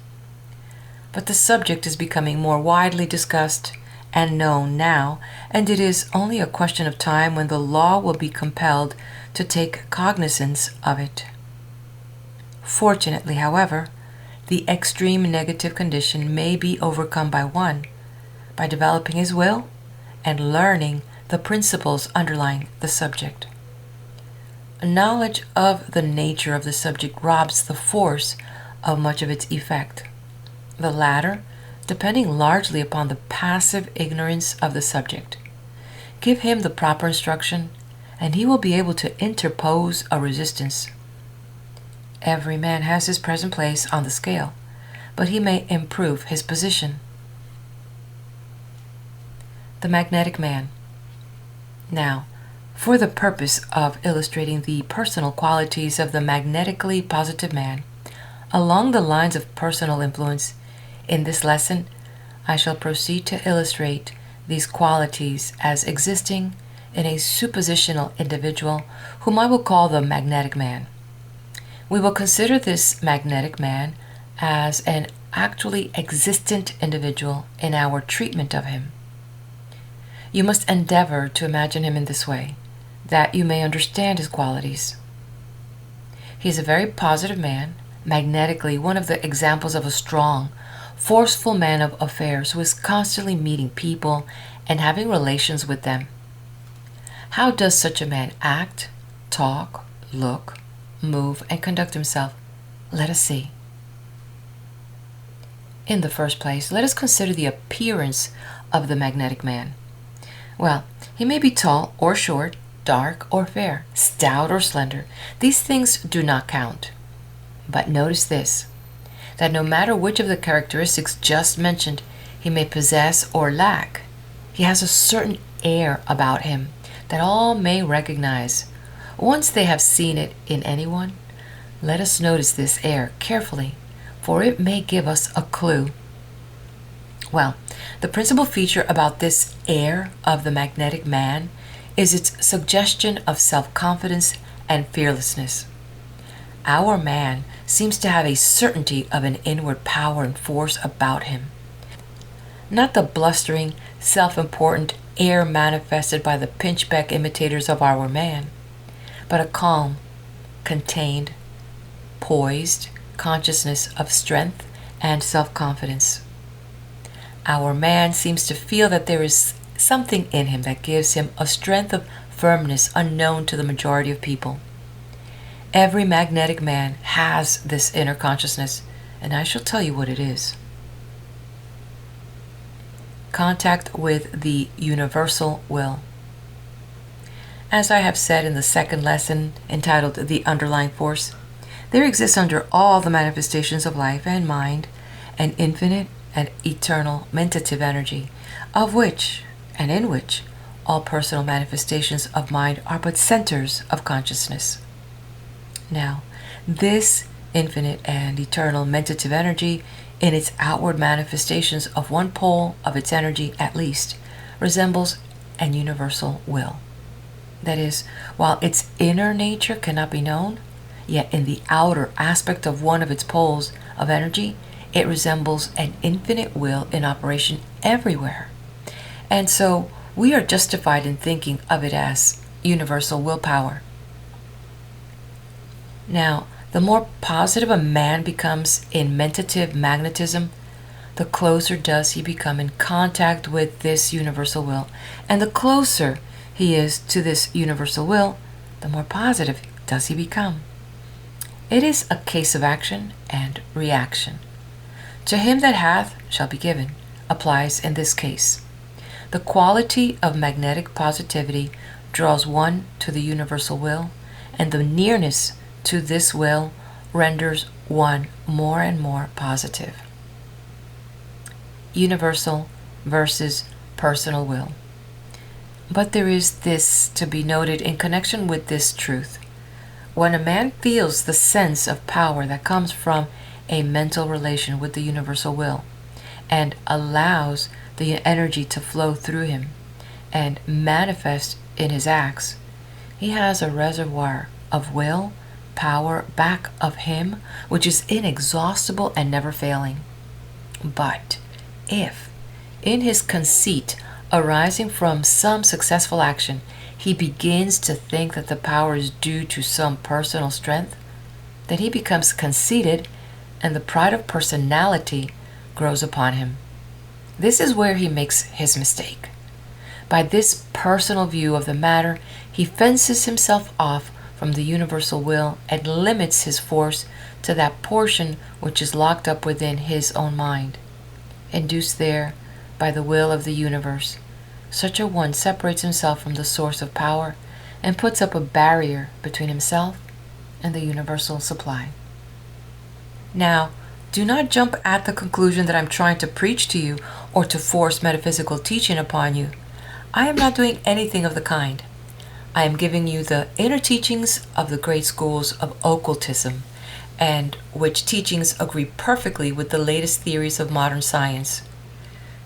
But the subject is becoming more widely discussed and known now, and it is only a question of time when the law will be compelled to take cognizance of it. Fortunately, however, the extreme negative condition may be overcome by one, by developing his will and learning the principles underlying the subject. A knowledge of the nature of the subject robs the force of much of its effect. The latter, depending largely upon the passive ignorance of the subject. Give him the proper instruction, and he will be able to interpose a resistance. Every man has his present place on the scale, but he may improve his position. The magnetic man. Now, for the purpose of illustrating the personal qualities of the magnetically positive man, along the lines of personal influence, in this lesson, I shall proceed to illustrate these qualities as existing in a suppositional individual whom I will call the magnetic man. We will consider this magnetic man as an actually existent individual in our treatment of him. You must endeavor to imagine him in this way, that you may understand his qualities. He is a very positive man, magnetically one of the examples of a strong, forceful man of affairs who is constantly meeting people and having relations with them. How does such a man act, talk, look, move, and conduct himself? Let us see. In the first place, let us consider the appearance of the magnetic man. Well, he may be tall or short, dark or fair, stout or slender. These things do not count. But notice this, that no matter which of the characteristics just mentioned he may possess or lack, he has a certain air about him that all may recognize. Once they have seen it in anyone, let us notice this air carefully, for it may give us a clue. Well, the principal feature about this air of the magnetic man is its suggestion of self-confidence and fearlessness. Our man seems to have a certainty of an inward power and force about him. Not the blustering, self-important air manifested by the pinchbeck imitators of our man, but a calm, contained, poised consciousness of strength and self-confidence. Our man seems to feel that there is something in him that gives him a strength of firmness unknown to the majority of people. Every magnetic man has this inner consciousness, and I shall tell you what it is. Contact with the universal will. As I have said in the second lesson entitled The Underlying Force, there exists under all the manifestations of life and mind an infinite and eternal mentative energy, of which and in which all personal manifestations of mind are but centers of consciousness. Now, this infinite and eternal mentative energy, in its outward manifestations of one pole of its energy at least, resembles an universal will. That is, while its inner nature cannot be known, yet in the outer aspect of one of its poles of energy, it resembles an infinite will in operation everywhere. And so we are justified in thinking of it as universal willpower. Now, the more positive a man becomes in mentative magnetism, the closer does he become in contact with this universal will. And the closer he is to this universal will, the more positive does he become. It is a case of action and reaction. To him that hath shall be given applies in this case. The quality of magnetic positivity draws one to the universal will, and the nearness to this will renders one more and more positive. Universal versus personal will. But there is this to be noted in connection with this truth. When a man feels the sense of power that comes from a mental relation with the universal will, and allows the energy to flow through him and manifest in his acts, he has a reservoir of will power back of him which is inexhaustible and never failing. But if, in his conceit arising from some successful action, he begins to think that the power is due to some personal strength, then he becomes conceited, and the pride of personality grows upon him. This is where he makes his mistake. By this personal view of the matter, he fences himself off from the universal will and limits his force to that portion which is locked up within his own mind, induced there by the will of the universe. Such a one separates himself from the source of power and puts up a barrier between himself and the universal supply. Now, do not jump at the conclusion that I'm trying to preach to you or to force metaphysical teaching upon you. I am not doing anything of the kind. I am giving you the inner teachings of the great schools of occultism, and which teachings agree perfectly with the latest theories of modern science.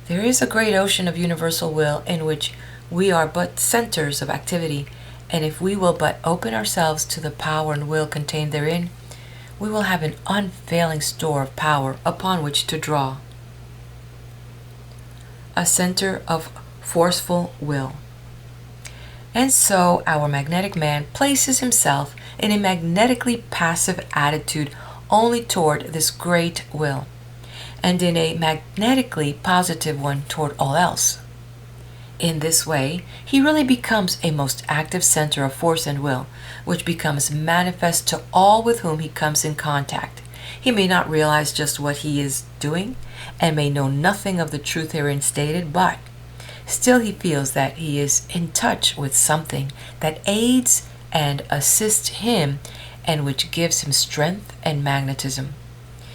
There is a great ocean of universal will in which we are but centers of activity, and if we will but open ourselves to the power and will contained therein, we will have an unfailing store of power upon which to draw. A center of forceful will. And so our magnetic man places himself in a magnetically passive attitude only toward this great will, and in a magnetically positive one toward all else. In this way, he really becomes a most active center of force and will, which becomes manifest to all with whom he comes in contact. He may not realize just what he is doing, and may know nothing of the truth herein stated, but still he feels that he is in touch with something that aids and assists him, and which gives him strength and magnetism.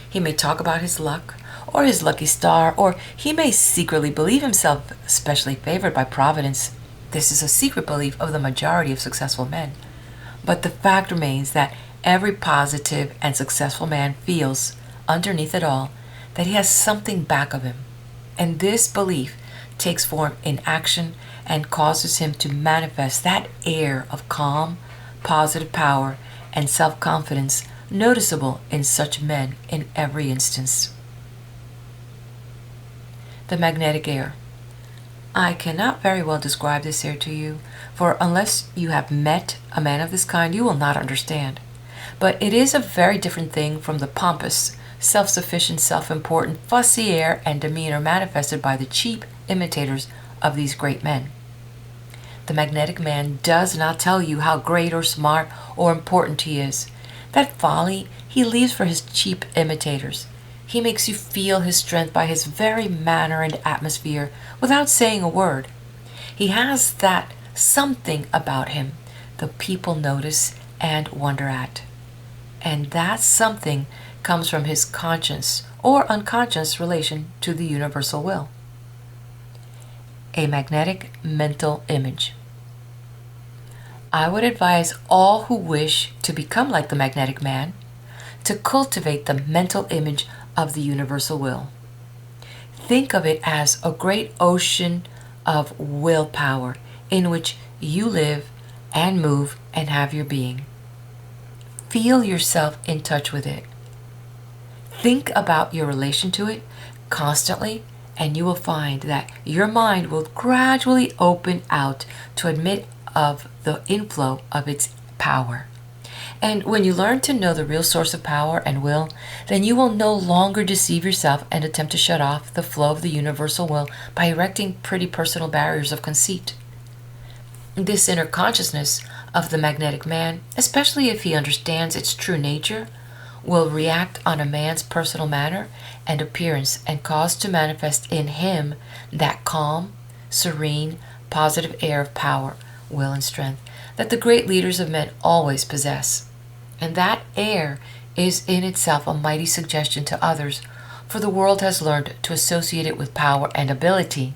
He may talk about his luck, or his lucky star, or he may secretly believe himself specially favored by Providence. This is a secret belief of the majority of successful men. But the fact remains that every positive and successful man feels, underneath it all, that he has something back of him. And this belief takes form in action and causes him to manifest that air of calm, positive power, and self-confidence noticeable in such men in every instance. The magnetic air. I cannot very well describe this air to you, for unless you have met a man of this kind, you will not understand. But it is a very different thing from the pompous, self-sufficient, self-important, fussy air and demeanor manifested by the cheap imitators of these great men. The magnetic man does not tell you how great or smart or important he is. That folly he leaves for his cheap imitators. He makes you feel his strength by his very manner and atmosphere without saying a word. He has that something about him the people notice and wonder at. And that something comes from his conscious or unconscious relation to the universal will. A magnetic mental image. I would advise all who wish to become like the magnetic man to cultivate the mental image of the universal will. Think of it as a great ocean of willpower in which you live and move and have your being. Feel yourself in touch with it. Think about your relation to it constantly, and you will find that your mind will gradually open out to admit of the inflow of its power. And when you learn to know the real source of power and will, then you will no longer deceive yourself and attempt to shut off the flow of the universal will by erecting pretty personal barriers of conceit. This inner consciousness of the magnetic man, especially if he understands its true nature, will react on a man's personal manner and appearance and cause to manifest in him that calm, serene, positive air of power, will, and strength that the great leaders of men always possess. And that air is in itself a mighty suggestion to others, for the world has learned to associate it with power and ability.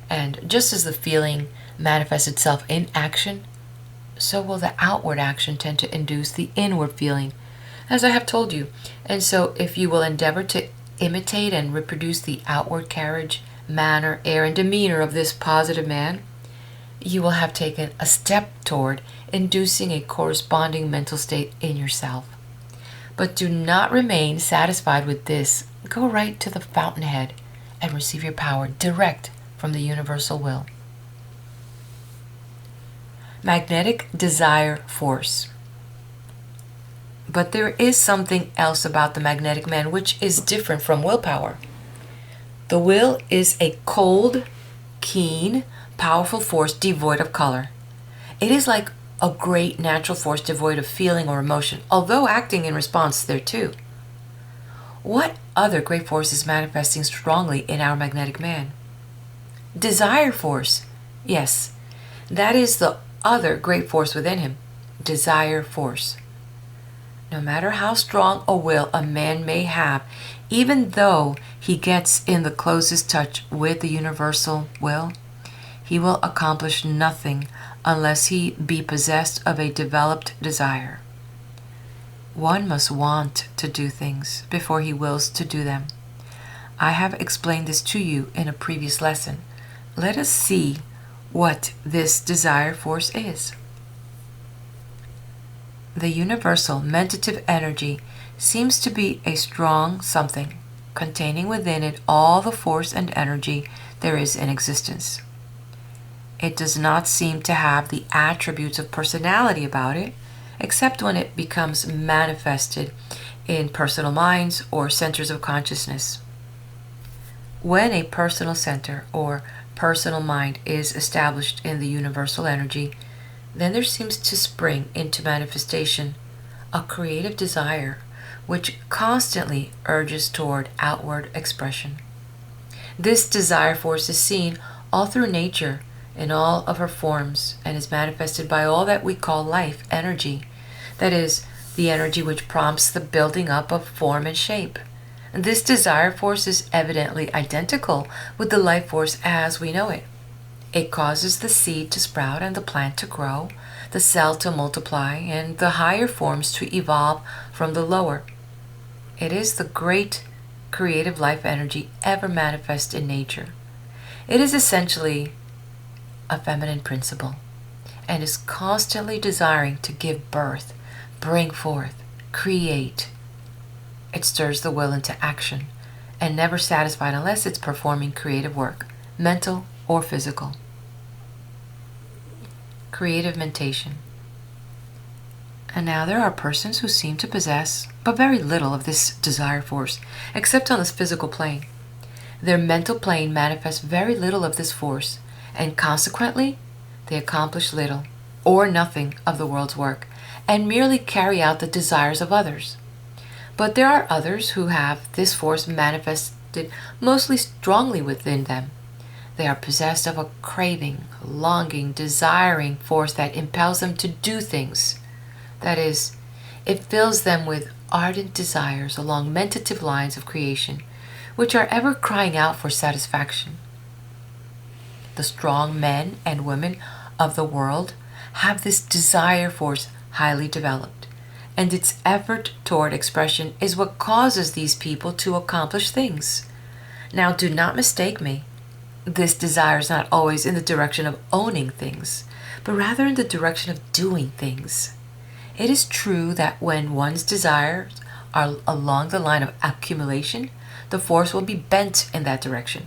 And just as the feeling manifests itself in action, so will the outward action tend to induce the inward feeling, as I have told you. And so if you will endeavor to imitate and reproduce the outward carriage, manner, air, and demeanor of this positive man, you will have taken a step toward inducing a corresponding mental state in yourself. But do not remain satisfied with this. Go right to the fountainhead and receive your power direct from the universal will. Magnetic desire force. But there is something else about the magnetic man which is different from willpower. The will is a cold, keen, powerful force devoid of color. It is like a great natural force devoid of feeling or emotion, although acting in response thereto. What other great force is manifesting strongly in our magnetic man? Desire force. Yes, that is the other great force within him. Desire force. No matter how strong a will a man may have, even though he gets in the closest touch with the universal will, he will accomplish nothing unless he be possessed of a developed desire. One must want to do things before he wills to do them. I have explained this to you in a previous lesson. Let us see what this desire force is. The universal mentative energy seems to be a strong something, containing within it all the force and energy there is in existence. It does not seem to have the attributes of personality about it, except when it becomes manifested in personal minds or centers of consciousness. When a personal center or personal mind is established in the universal energy, then there seems to spring into manifestation a creative desire which constantly urges toward outward expression. This desire force is seen all through nature in all of her forms and is manifested by all that we call life energy, that is, the energy which prompts the building up of form and shape. This desire force is evidently identical with the life force as we know it. It causes the seed to sprout and the plant to grow, the cell to multiply, and the higher forms to evolve from the lower. It is the great creative life energy ever manifest in nature. It is essentially a feminine principle and is constantly desiring to give birth, bring forth, create. It stirs the will into action and never satisfied unless it's performing creative work, mental or physical. Creative mentation. And now there are persons who seem to possess but very little of this desire force, except on this physical plane. Their mental plane manifests very little of this force, and consequently, they accomplish little or nothing of the world's work, and merely carry out the desires of others. But there are others who have this force manifested mostly strongly within them. They are possessed of a craving, longing, desiring force that impels them to do things. That is, it fills them with ardent desires along mentative lines of creation, which are ever crying out for satisfaction. The strong men and women of the world have this desire force highly developed, and its effort toward expression is what causes these people to accomplish things. Now, do not mistake me. This desire is not always in the direction of owning things, but rather in the direction of doing things. It is true that when one's desires are along the line of accumulation, the force will be bent in that direction.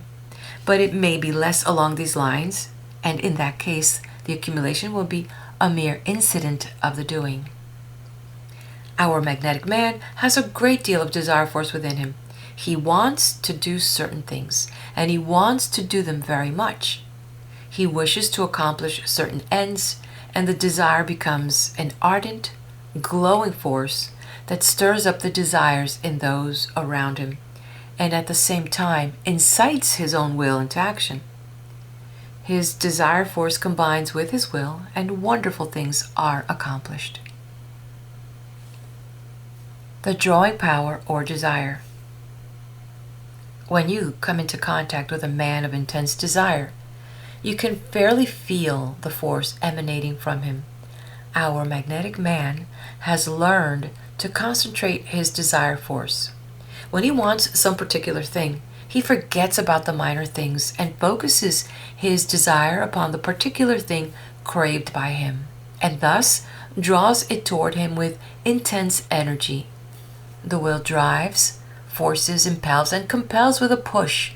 But it may be less along these lines, and in that case, the accumulation will be a mere incident of the doing. Our magnetic man has a great deal of desire force within him. He wants to do certain things, and he wants to do them very much. He wishes to accomplish certain ends, and the desire becomes an ardent, glowing force that stirs up the desires in those around him, and at the same time incites his own will into action. His desire force combines with his will, and wonderful things are accomplished. The drawing power or desire. When you come into contact with a man of intense desire, you can fairly feel the force emanating from him. Our magnetic man has learned to concentrate his desire force. When he wants some particular thing, he forgets about the minor things and focuses his desire upon the particular thing craved by him, and thus draws it toward him with intense energy. The will drives, forces, impels, and compels with a push.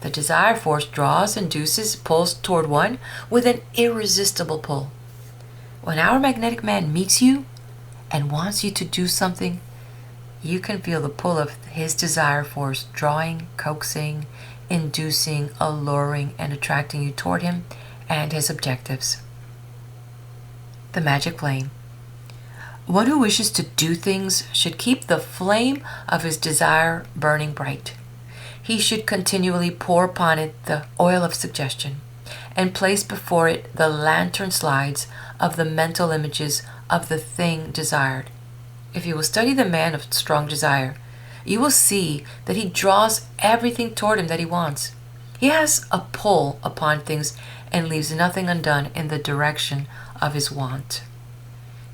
The desire force draws, induces, pulls toward one with an irresistible pull. When our magnetic man meets you and wants you to do something, you can feel the pull of his desire force drawing, coaxing, inducing, alluring, and attracting you toward him and his objectives. The magic flame. One who wishes to do things should keep the flame of his desire burning bright. He should continually pour upon it the oil of suggestion and place before it the lantern slides of the mental images of the thing desired. If you will study the man of strong desire, you will see that he draws everything toward him that he wants. He has a pull upon things and leaves nothing undone in the direction of his want.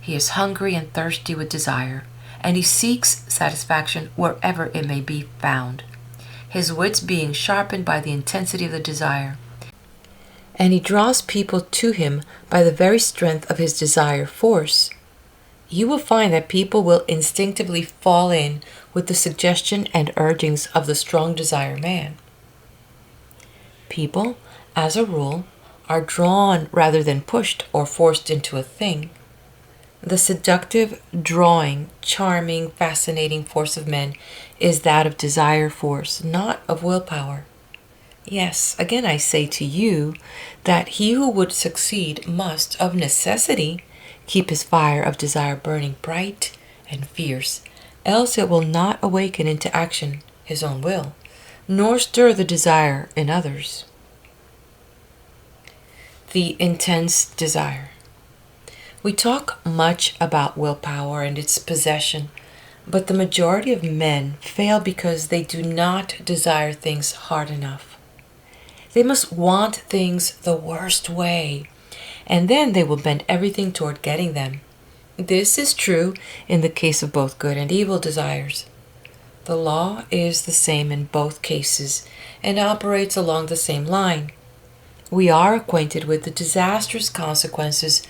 He is hungry and thirsty with desire, and he seeks satisfaction wherever it may be found, his wits being sharpened by the intensity of the desire. And he draws people to him by the very strength of his desire force. You will find that people will instinctively fall in with the suggestion and urgings of the strong desire man. People, as a rule, are drawn rather than pushed or forced into a thing. The seductive, drawing, charming, fascinating force of men is that of desire force, not of willpower. Yes, again I say to you that he who would succeed must, of necessity, keep his fire of desire burning bright and fierce, else it will not awaken into action his own will, nor stir the desire in others. The intense desire. We talk much about willpower and its possession, but the majority of men fail because they do not desire things hard enough. They must want things the worst way, and then they will bend everything toward getting them. This is true in the case of both good and evil desires. The law is the same in both cases and operates along the same line. We are acquainted with the disastrous consequences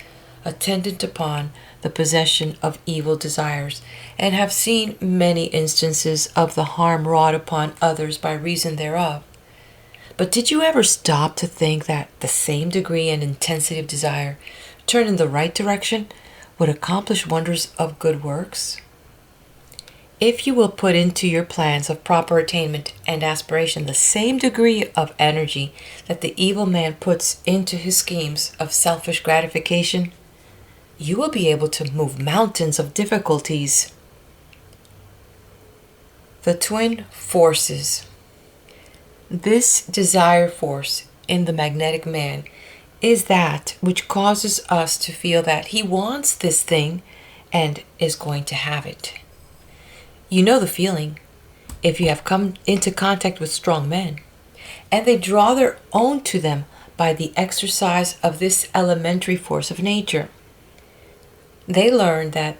attendant upon the possession of evil desires, and have seen many instances of the harm wrought upon others by reason thereof. But did you ever stop to think that the same degree and intensity of desire, turned in the right direction, would accomplish wonders of good works? If you will put into your plans of proper attainment and aspiration the same degree of energy that the evil man puts into his schemes of selfish gratification, you will be able to move mountains of difficulties. The twin forces. This desire force in the magnetic man is that which causes us to feel that he wants this thing and is going to have it. You know the feeling if you have come into contact with strong men, and they draw their own to them by the exercise of this elementary force of nature. They learn that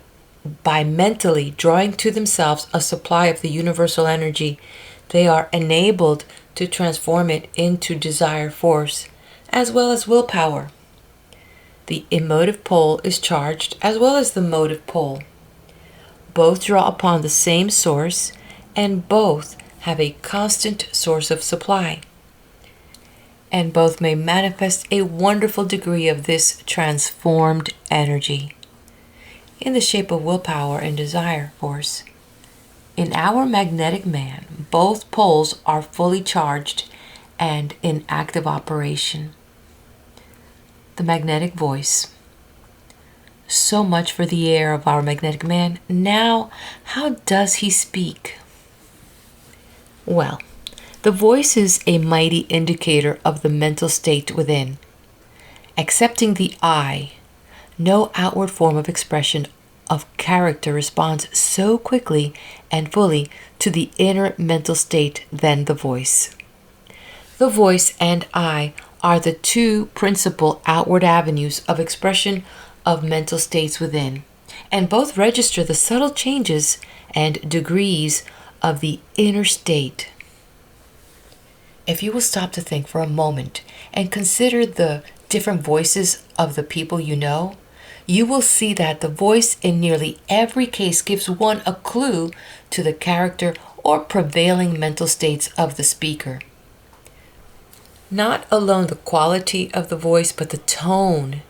by mentally drawing to themselves a supply of the universal energy, they are enabled to transform it into desire force, as well as willpower. The emotive pole is charged as well as the motive pole. Both draw upon the same source, and both have a constant source of supply. And both may manifest a wonderful degree of this transformed energy in the shape of willpower and desire force. In our magnetic man, both poles are fully charged and in active operation. The magnetic voice. So much for the air of our magnetic man. Now, how does he speak? Well, the voice is a mighty indicator of the mental state within. Excepting the I, no outward form of expression of character responds so quickly and fully to the inner mental state than the voice. The voice and I are the two principal outward avenues of expression of mental states within, and both register the subtle changes and degrees of the inner state. If you will stop to think for a moment and consider the different voices of the people you know, you will see that the voice in nearly every case gives one a clue to the character or prevailing mental states of the speaker. Not alone the quality of the voice, but the tone.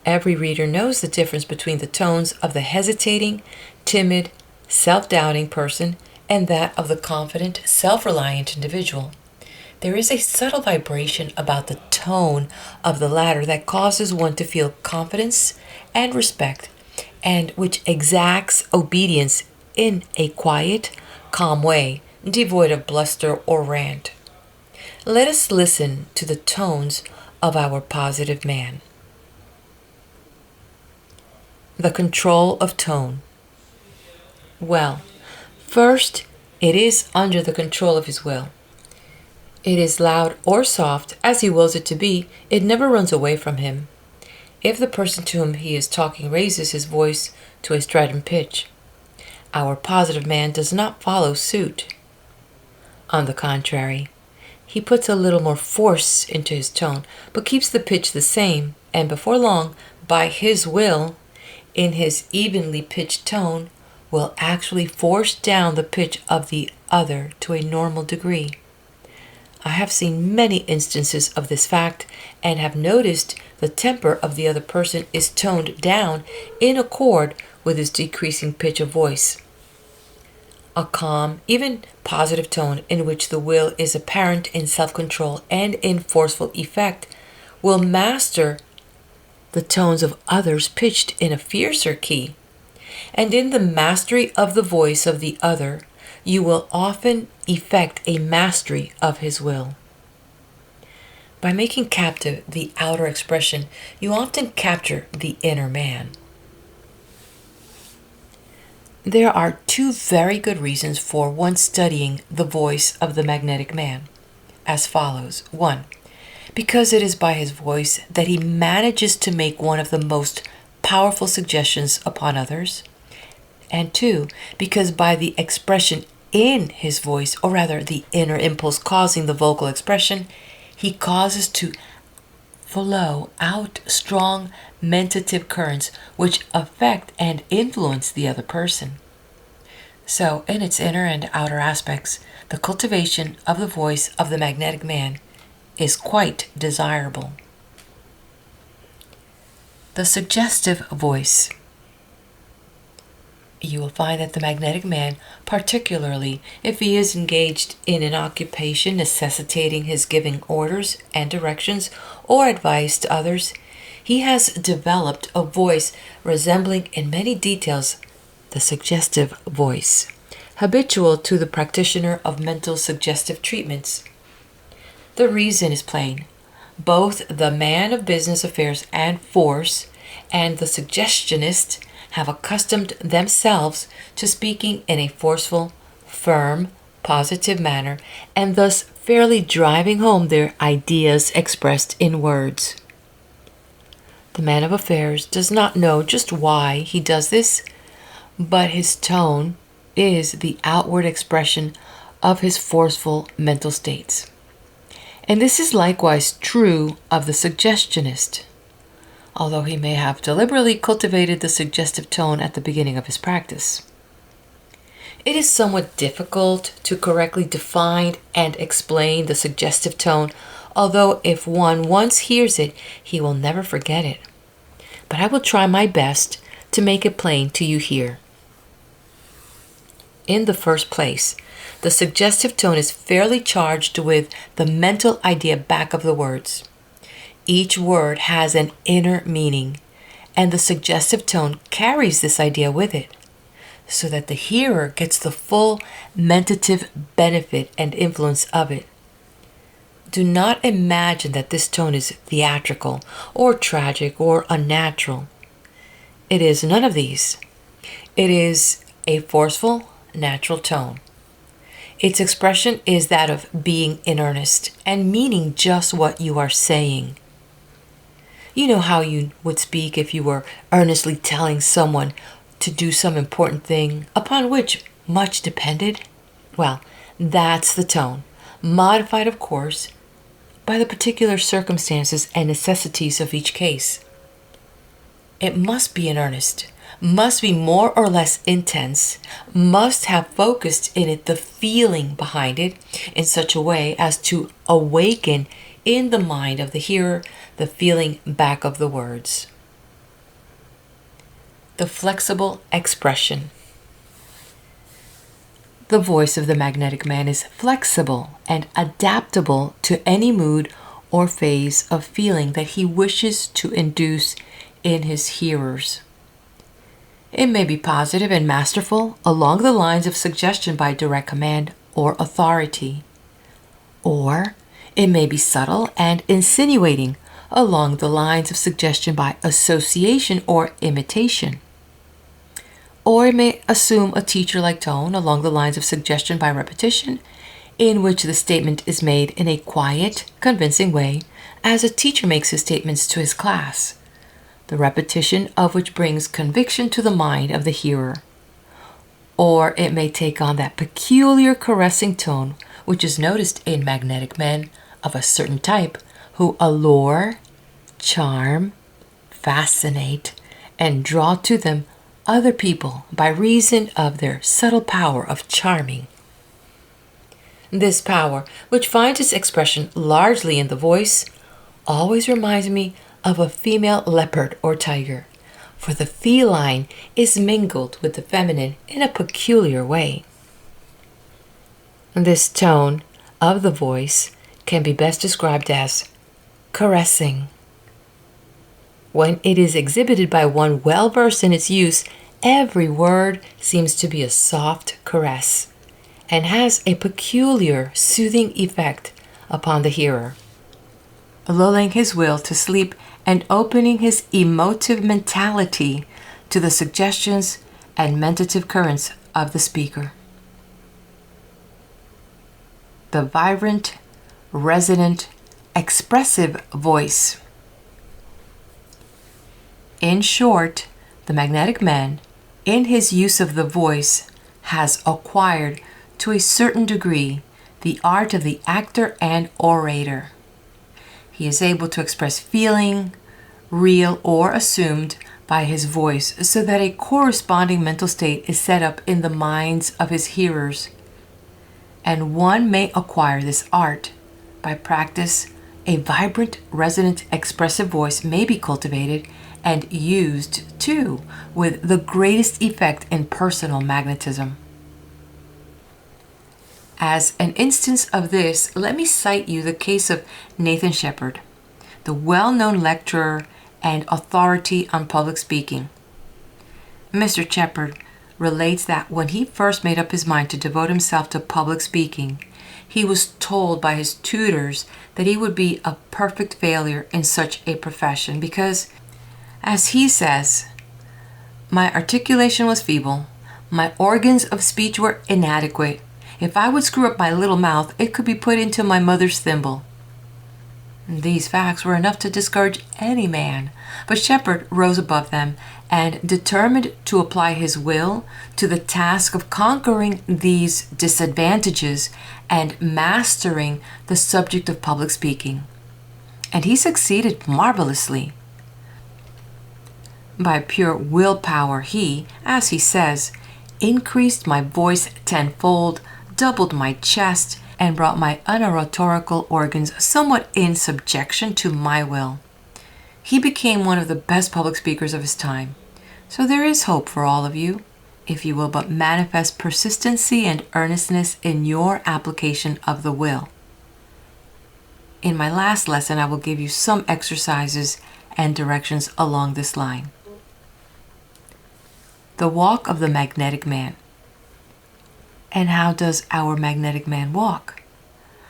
Every reader knows the difference between the tones of the hesitating, timid, self-doubting person and that of the confident, self-reliant individual. There is a subtle vibration about the tone of the latter that causes one to feel confidence and respect, and which exacts obedience in a quiet, calm way, devoid of bluster or rant. Let us listen to the tones of our positive man. The control of tone. Well, first, it is under the control of his will. It is loud or soft, as he wills it to be, it never runs away from him. If the person to whom he is talking raises his voice to a strident pitch, our positive man does not follow suit. On the contrary, he puts a little more force into his tone, but keeps the pitch the same, and before long, by his will, in his evenly pitched tone, will actually force down the pitch of the other to a normal degree. I have seen many instances of this fact and have noticed the temper of the other person is toned down in accord with his decreasing pitch of voice. A calm, even positive tone in which the will is apparent in self-control and in forceful effect will master the tones of others pitched in a fiercer key. And in the mastery of the voice of the other, you will often effect a mastery of his will. By making captive the outer expression, you often capture the inner man. There are two very good reasons for one studying the voice of the magnetic man, as follows. 1. Because it is by his voice that he manages to make one of the most powerful suggestions upon others. And 2, because by the expression in his voice, or rather the inner impulse causing the vocal expression, he causes to flow out strong mentative currents which affect and influence the other person. So, in its inner and outer aspects, the cultivation of the voice of the magnetic man is quite desirable. The suggestive voice. You will find that the magnetic man, particularly if he is engaged in an occupation necessitating his giving orders and directions or advice to others, he has developed a voice resembling in many details the suggestive voice, habitual to the practitioner of mental suggestive treatments. The reason is plain. Both the man of business affairs and force and the suggestionist have accustomed themselves to speaking in a forceful, firm, positive manner, and thus fairly driving home their ideas expressed in words. The man of affairs does not know just why he does this, but his tone is the outward expression of his forceful mental states. And this is likewise true of the suggestionist, although he may have deliberately cultivated the suggestive tone at the beginning of his practice. It is somewhat difficult to correctly define and explain the suggestive tone, although if one once hears it, he will never forget it. But I will try my best to make it plain to you here. In the first place, the suggestive tone is fairly charged with the mental idea back of the words. Each word has an inner meaning, and the suggestive tone carries this idea with it, so that the hearer gets the full mentative benefit and influence of it. Do not imagine that this tone is theatrical or tragic or unnatural. It is none of these. It is a forceful, natural tone. Its expression is that of being in earnest and meaning just what you are saying. You know how you would speak if you were earnestly telling someone to do some important thing upon which much depended? Well, that's the tone, modified, of course, by the particular circumstances and necessities of each case. It must be in earnest, must be more or less intense, must have focused in it the feeling behind it in such a way as to awaken in the mind of the hearer the feeling back of the words. The flexible expression. The voice of the magnetic man is flexible and adaptable to any mood or phase of feeling that he wishes to induce in his hearers. It may be positive and masterful along the lines of suggestion by direct command or authority, or it may be subtle and insinuating along the lines of suggestion by association or imitation, or it may assume a teacher-like tone along the lines of suggestion by repetition, in which the statement is made in a quiet, convincing way, as a teacher makes his statements to his class, the repetition of which brings conviction to the mind of the hearer. Or it may take on that peculiar caressing tone which is noticed in magnetic men of a certain type who allure, charm, fascinate, and draw to them other people by reason of their subtle power of charming. This power, which finds its expression largely in the voice, always reminds me of a female leopard or tiger, for the feline is mingled with the feminine in a peculiar way. This tone of the voice can be best described as caressing. When it is exhibited by one well versed in its use, every word seems to be a soft caress, and has a peculiar soothing effect upon the hearer, lulling his will to sleep and opening his emotive mentality to the suggestions and mentative currents of the speaker. The vibrant, resonant, expressive voice. In short, the magnetic man, in his use of the voice, has acquired to a certain degree the art of the actor and orator. He is able to express feeling, real or assumed, by his voice, so that a corresponding mental state is set up in the minds of his hearers. And one may acquire this art by practice. A vibrant, resonant, expressive voice may be cultivated and used too with the greatest effect in personal magnetism. As an instance of this, let me cite you the case of Nathan Shepard, the well-known lecturer and authority on public speaking. Mr. Shepard relates that when he first made up his mind to devote himself to public speaking, he was told by his tutors that he would be a perfect failure in such a profession because, as he says, my articulation was feeble, my organs of speech were inadequate. If I would screw up my little mouth, it could be put into my mother's thimble. These facts were enough to discourage any man, but Shepard rose above them and determined to apply his will to the task of conquering these disadvantages and mastering the subject of public speaking. And he succeeded marvelously. By pure willpower, he, as he says, increased my voice tenfold, doubled my chest, and brought my unoratorical organs somewhat in subjection to my will. He became one of the best public speakers of his time. So there is hope for all of you, if you will but manifest persistency and earnestness in your application of the will. In my last lesson, I will give you some exercises and directions along this line. The walk of the magnetic man. And how does our magnetic man walk?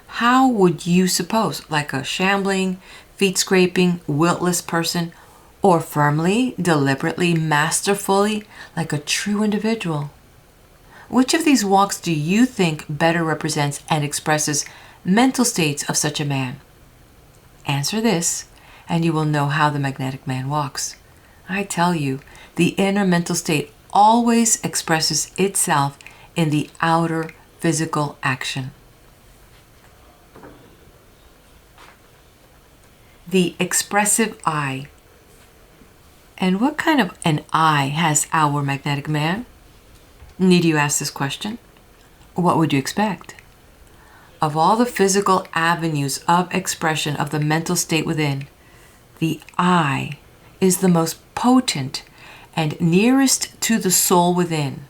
How would you suppose? Like a shambling, feet-scraping, wiltless person, or firmly, deliberately, masterfully, like a true individual? Which of these walks do you think better represents and expresses mental states of such a man? Answer this, and you will know how the magnetic man walks. I tell you, the inner mental state always expresses itself in the outer physical action. The expressive eye. And what kind of an eye has our magnetic man? Need you ask this question? What would you expect? Of all the physical avenues of expression of the mental state within, the eye is the most potent and nearest to the soul within.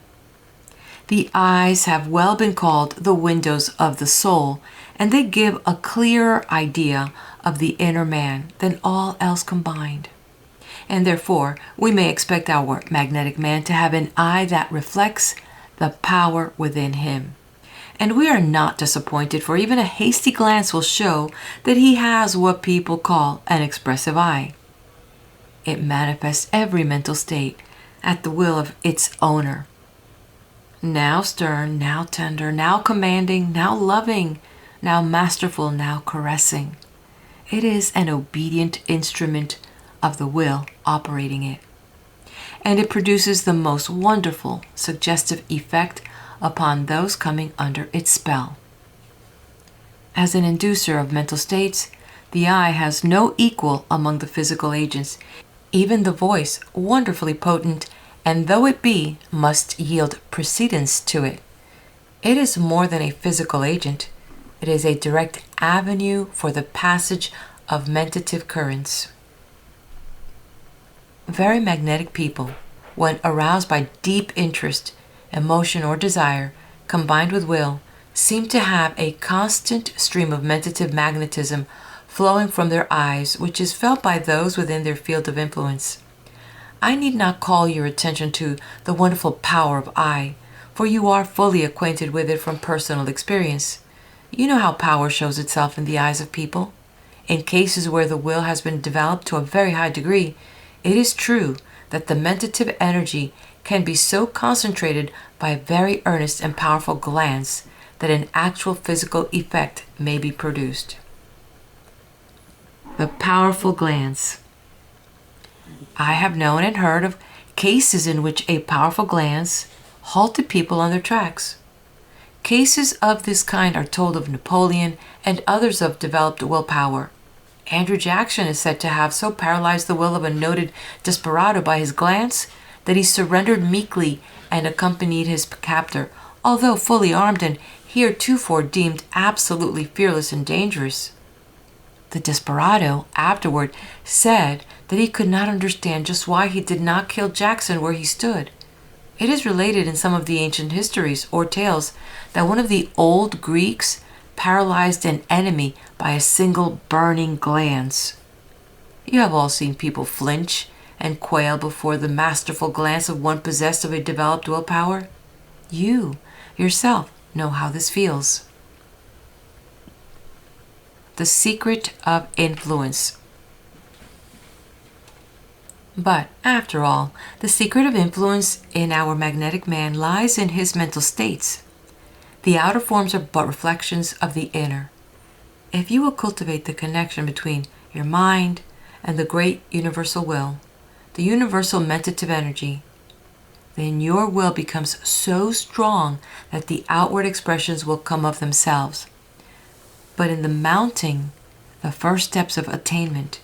The eyes have well been called the windows of the soul, and they give a clearer idea of the inner man than all else combined. And therefore, we may expect our magnetic man to have an eye that reflects the power within him. And we are not disappointed, for even a hasty glance will show that he has what people call an expressive eye. It manifests every mental state, at the will of its owner. Now stern, now tender, now commanding, now loving, now masterful, now caressing. It is an obedient instrument of the will operating it. And it produces the most wonderful, suggestive effect upon those coming under its spell. As an inducer of mental states, the eye has no equal among the physical agents. Even the voice, wonderfully potent, and though it be, must yield precedence to it. It is more than a physical agent. It is a direct avenue for the passage of mentative currents. Very magnetic people, when aroused by deep interest, emotion, or desire, combined with will, seem to have a constant stream of mentative magnetism flowing from their eyes, which is felt by those within their field of influence. I need not call your attention to the wonderful power of eye, for you are fully acquainted with it from personal experience. You know how power shows itself in the eyes of people. In cases where the will has been developed to a very high degree, it is true that the mentative energy can be so concentrated by a very earnest and powerful glance that an actual physical effect may be produced. The powerful glance. I have known and heard of cases in which a powerful glance halted people on their tracks. Cases of this kind are told of Napoleon and others of developed willpower. Andrew Jackson is said to have so paralyzed the will of a noted desperado by his glance that he surrendered meekly and accompanied his captor, although fully armed and heretofore deemed absolutely fearless and dangerous. The desperado afterward said that he could not understand just why he did not kill Jackson where he stood. It is related in some of the ancient histories or tales that one of the old Greeks paralyzed an enemy by a single burning glance. You have all seen people flinch and quail before the masterful glance of one possessed of a developed willpower. You, yourself, know how this feels. The secret of influence. But, after all, the secret of influence in our magnetic man lies in his mental states. The outer forms are but reflections of the inner. If you will cultivate the connection between your mind and the great universal will, the universal mentative energy, then your will becomes so strong that the outward expressions will come of themselves. But in the mounting, the first steps of attainment,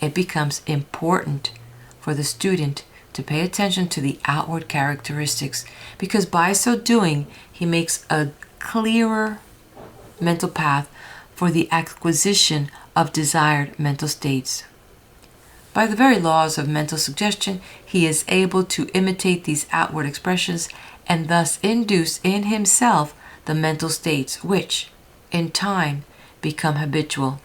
it becomes important for the student to pay attention to the outward characteristics, because by so doing, he makes a clearer mental path for the acquisition of desired mental states. By the very laws of mental suggestion, he is able to imitate these outward expressions and thus induce in himself the mental states which, in time, become habitual.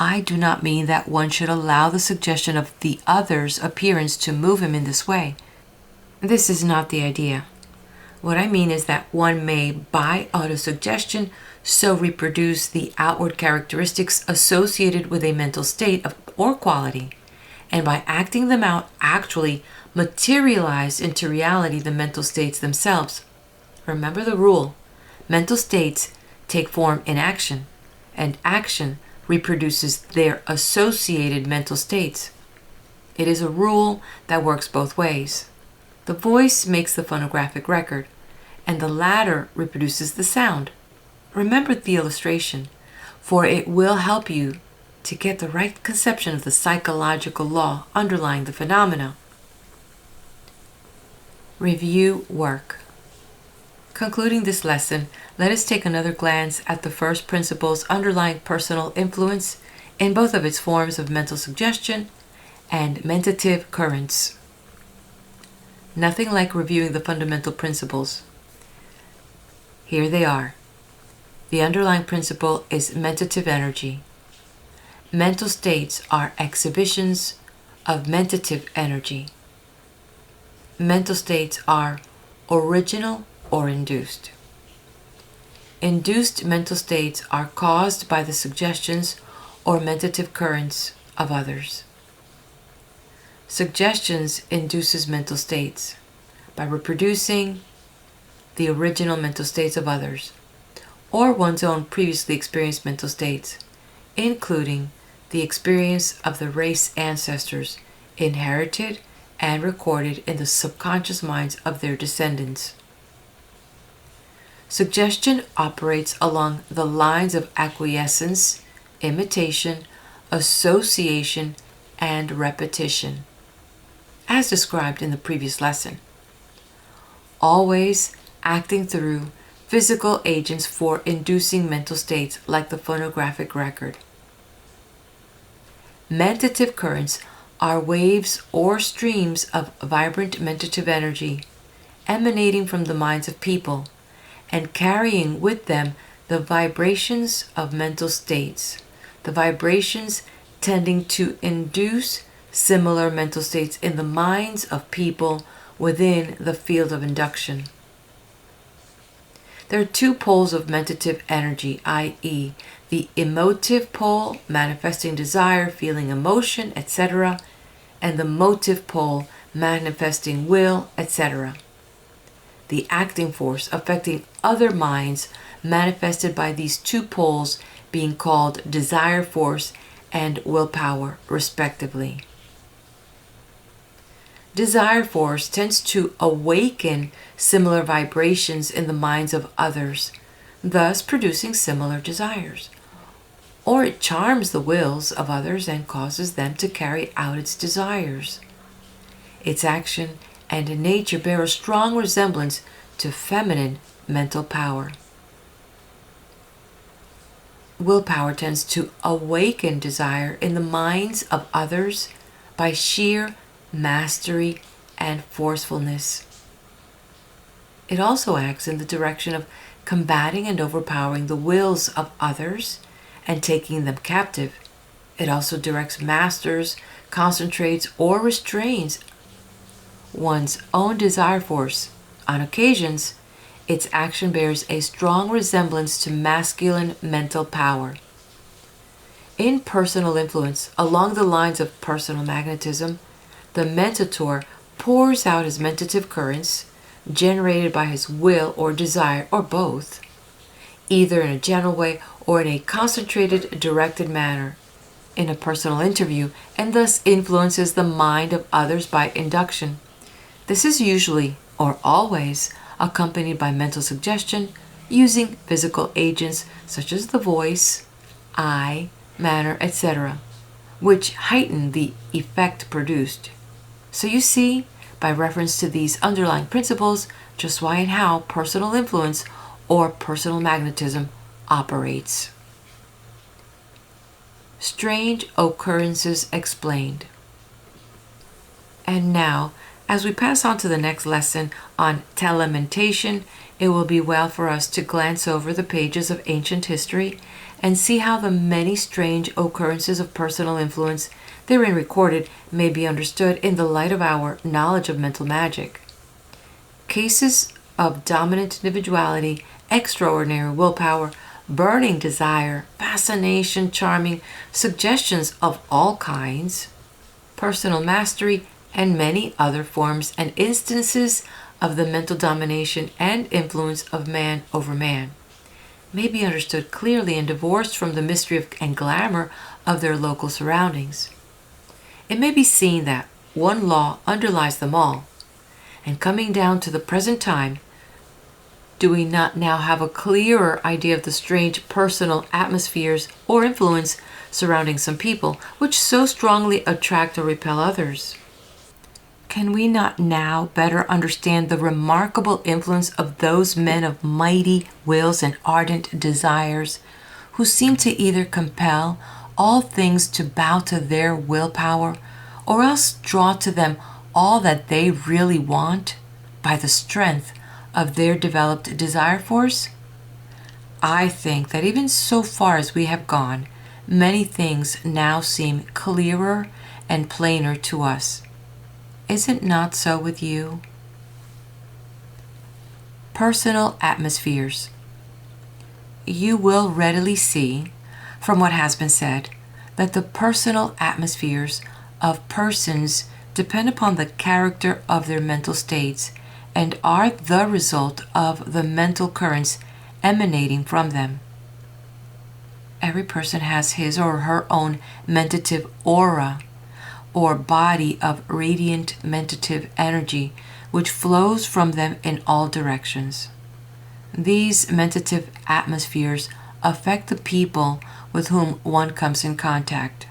I do not mean that one should allow the suggestion of the other's appearance to move him in this way. This is not the idea. What I mean is that one may, by autosuggestion, so reproduce the outward characteristics associated with a mental state or quality, and by acting them out actually materialize into reality the mental states themselves. Remember the rule: mental states take form in action, and action reproduces their associated mental states. It is a rule that works both ways. The voice makes the phonographic record, and the latter reproduces the sound. Remember the illustration, for it will help you to get the right conception of the psychological law underlying the phenomena. Review work. Concluding this lesson, let us take another glance at the first principles underlying personal influence in both of its forms of mental suggestion and mentative currents. Nothing like reviewing the fundamental principles. Here they are. The underlying principle is mentative energy. Mental states are exhibitions of mentative energy. Mental states are original or induced. Induced mental states are caused by the suggestions or mentative currents of others. Suggestions induces mental states by reproducing the original mental states of others, or one's own previously experienced mental states, including the experience of the race ancestors inherited and recorded in the subconscious minds of their descendants. Suggestion operates along the lines of acquiescence, imitation, association, and repetition, as described in the previous lesson, always acting through physical agents for inducing mental states like the phonographic record. Mentative currents are waves or streams of vibrant mentative energy emanating from the minds of people and carrying with them the vibrations of mental states, the vibrations tending to induce similar mental states in the minds of people within the field of induction. There are two poles of mentative energy, i.e., the emotive pole, manifesting desire, feeling emotion, etc., and the motive pole, manifesting will, etc. The acting force affecting other minds manifested by these two poles being called desire force and willpower, respectively. Desire force tends to awaken similar vibrations in the minds of others, thus producing similar desires. Or it charms the wills of others and causes them to carry out its desires. Its action and nature bear a strong resemblance to feminine mental power. Willpower tends to awaken desire in the minds of others by sheer mastery and forcefulness. It also acts in the direction of combating and overpowering the wills of others and taking them captive. It also directs, masters, concentrates, or restrains one's own desire force. On occasions, its action bears a strong resemblance to masculine mental power. In personal influence, along the lines of personal magnetism, the mentator pours out his mentative currents, generated by his will or desire, or both, either in a general way or in a concentrated, directed manner, in a personal interview, and thus influences the mind of others by induction. This is usually, or always, accompanied by mental suggestion using physical agents such as the voice, eye, manner, etc., which heighten the effect produced. So you see, by reference to these underlying principles, just why and how personal influence or personal magnetism operates. Strange occurrences explained. And now, as we pass on to the next lesson on telementation, it will be well for us to glance over the pages of ancient history and see how the many strange occurrences of personal influence therein recorded may be understood in the light of our knowledge of mental magic. Cases of dominant individuality, extraordinary willpower, burning desire, fascination, charming, suggestions of all kinds, personal mastery, and many other forms and instances of the mental domination and influence of man over man may be understood clearly and divorced from the mystery and glamour of their local surroundings. It may be seen that one law underlies them all, and coming down to the present time, do we not now have a clearer idea of the strange personal atmospheres or influence surrounding some people, which so strongly attract or repel others? Can we not now better understand the remarkable influence of those men of mighty wills and ardent desires, who seem to either compel all things to bow to their willpower, or else draw to them all that they really want by the strength of their developed desire force? I think that even so far as we have gone, many things now seem clearer and plainer to us. Is it not so with you? Personal atmospheres. You will readily see, from what has been said, that the personal atmospheres of persons depend upon the character of their mental states and are the result of the mental currents emanating from them. Every person has his or her own mentative aura, or body of radiant mentative energy, which flows from them in all directions. These mentative atmospheres affect the people with whom one comes in contact.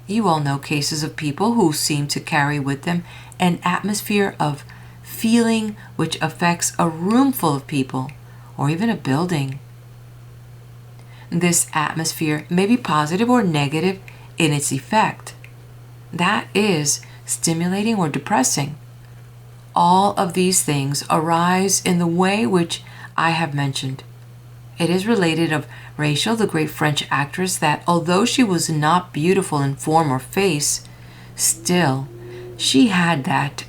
You all know cases of people who seem to carry with them an atmosphere of feeling which affects a room full of people, or even a building. This atmosphere may be positive or negative in its effect. That is, stimulating or depressing. All of these things arise in the way which I have mentioned. It is related of Rachel, the great French actress, that although she was not beautiful in form or face, still she had that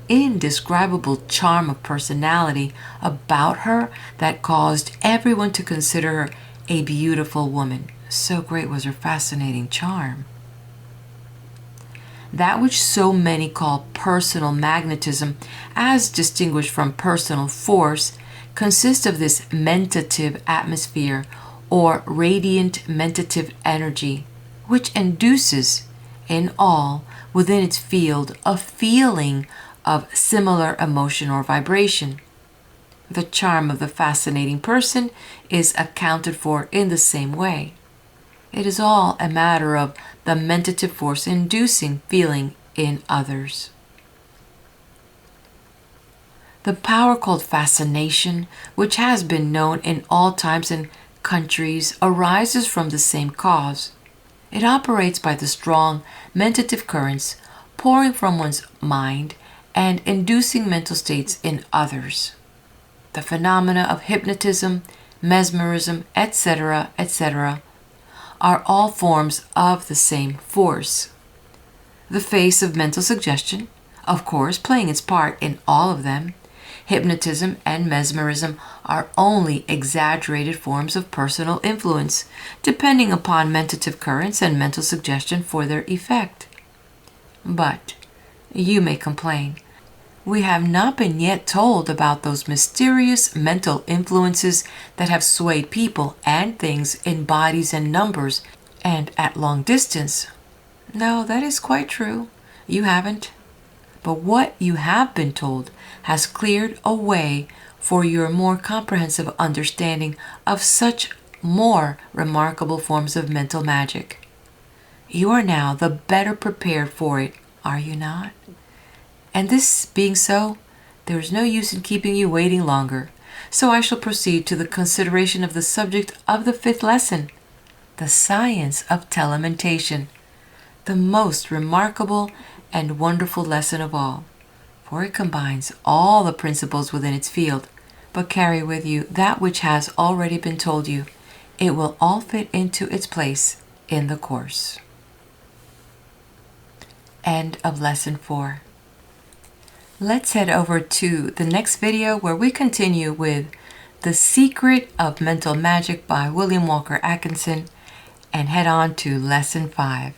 indescribable charm of personality about her that caused everyone to consider her a beautiful woman. So great was her fascinating charm. That which so many call personal magnetism, as distinguished from personal force, consists of this mentative atmosphere or radiant mentative energy, which induces in all within its field a feeling of similar emotion or vibration. The charm of the fascinating person is accounted for in the same way. It is all a matter of the mentative force inducing feeling in others. The power called fascination, which has been known in all times and countries, arises from the same cause. It operates by the strong mentative currents pouring from one's mind and inducing mental states in others. The phenomena of hypnotism, mesmerism, etc., etc., are all forms of the same force. The face of mental suggestion, of course, playing its part in all of them. Hypnotism and mesmerism are only exaggerated forms of personal influence, depending upon mentative currents and mental suggestion for their effect. But you may complain, we have not been yet told about those mysterious mental influences that have swayed people and things in bodies and numbers and at long distance. No, that is quite true. You haven't. But what you have been told has cleared a way for your more comprehensive understanding of such more remarkable forms of mental magic. You are now the better prepared for it, are you not? And this being so, there is no use in keeping you waiting longer. So I shall proceed to the consideration of the subject of the 5th lesson, the science of telementation, the most remarkable and wonderful lesson of all, for it combines all the principles within its field, but carry with you that which has already been told you. It will all fit into its place in the course. End of lesson 4. Let's head over to the next video where we continue with The Secret of Mental Magic by William Walker Atkinson and head on to lesson 5.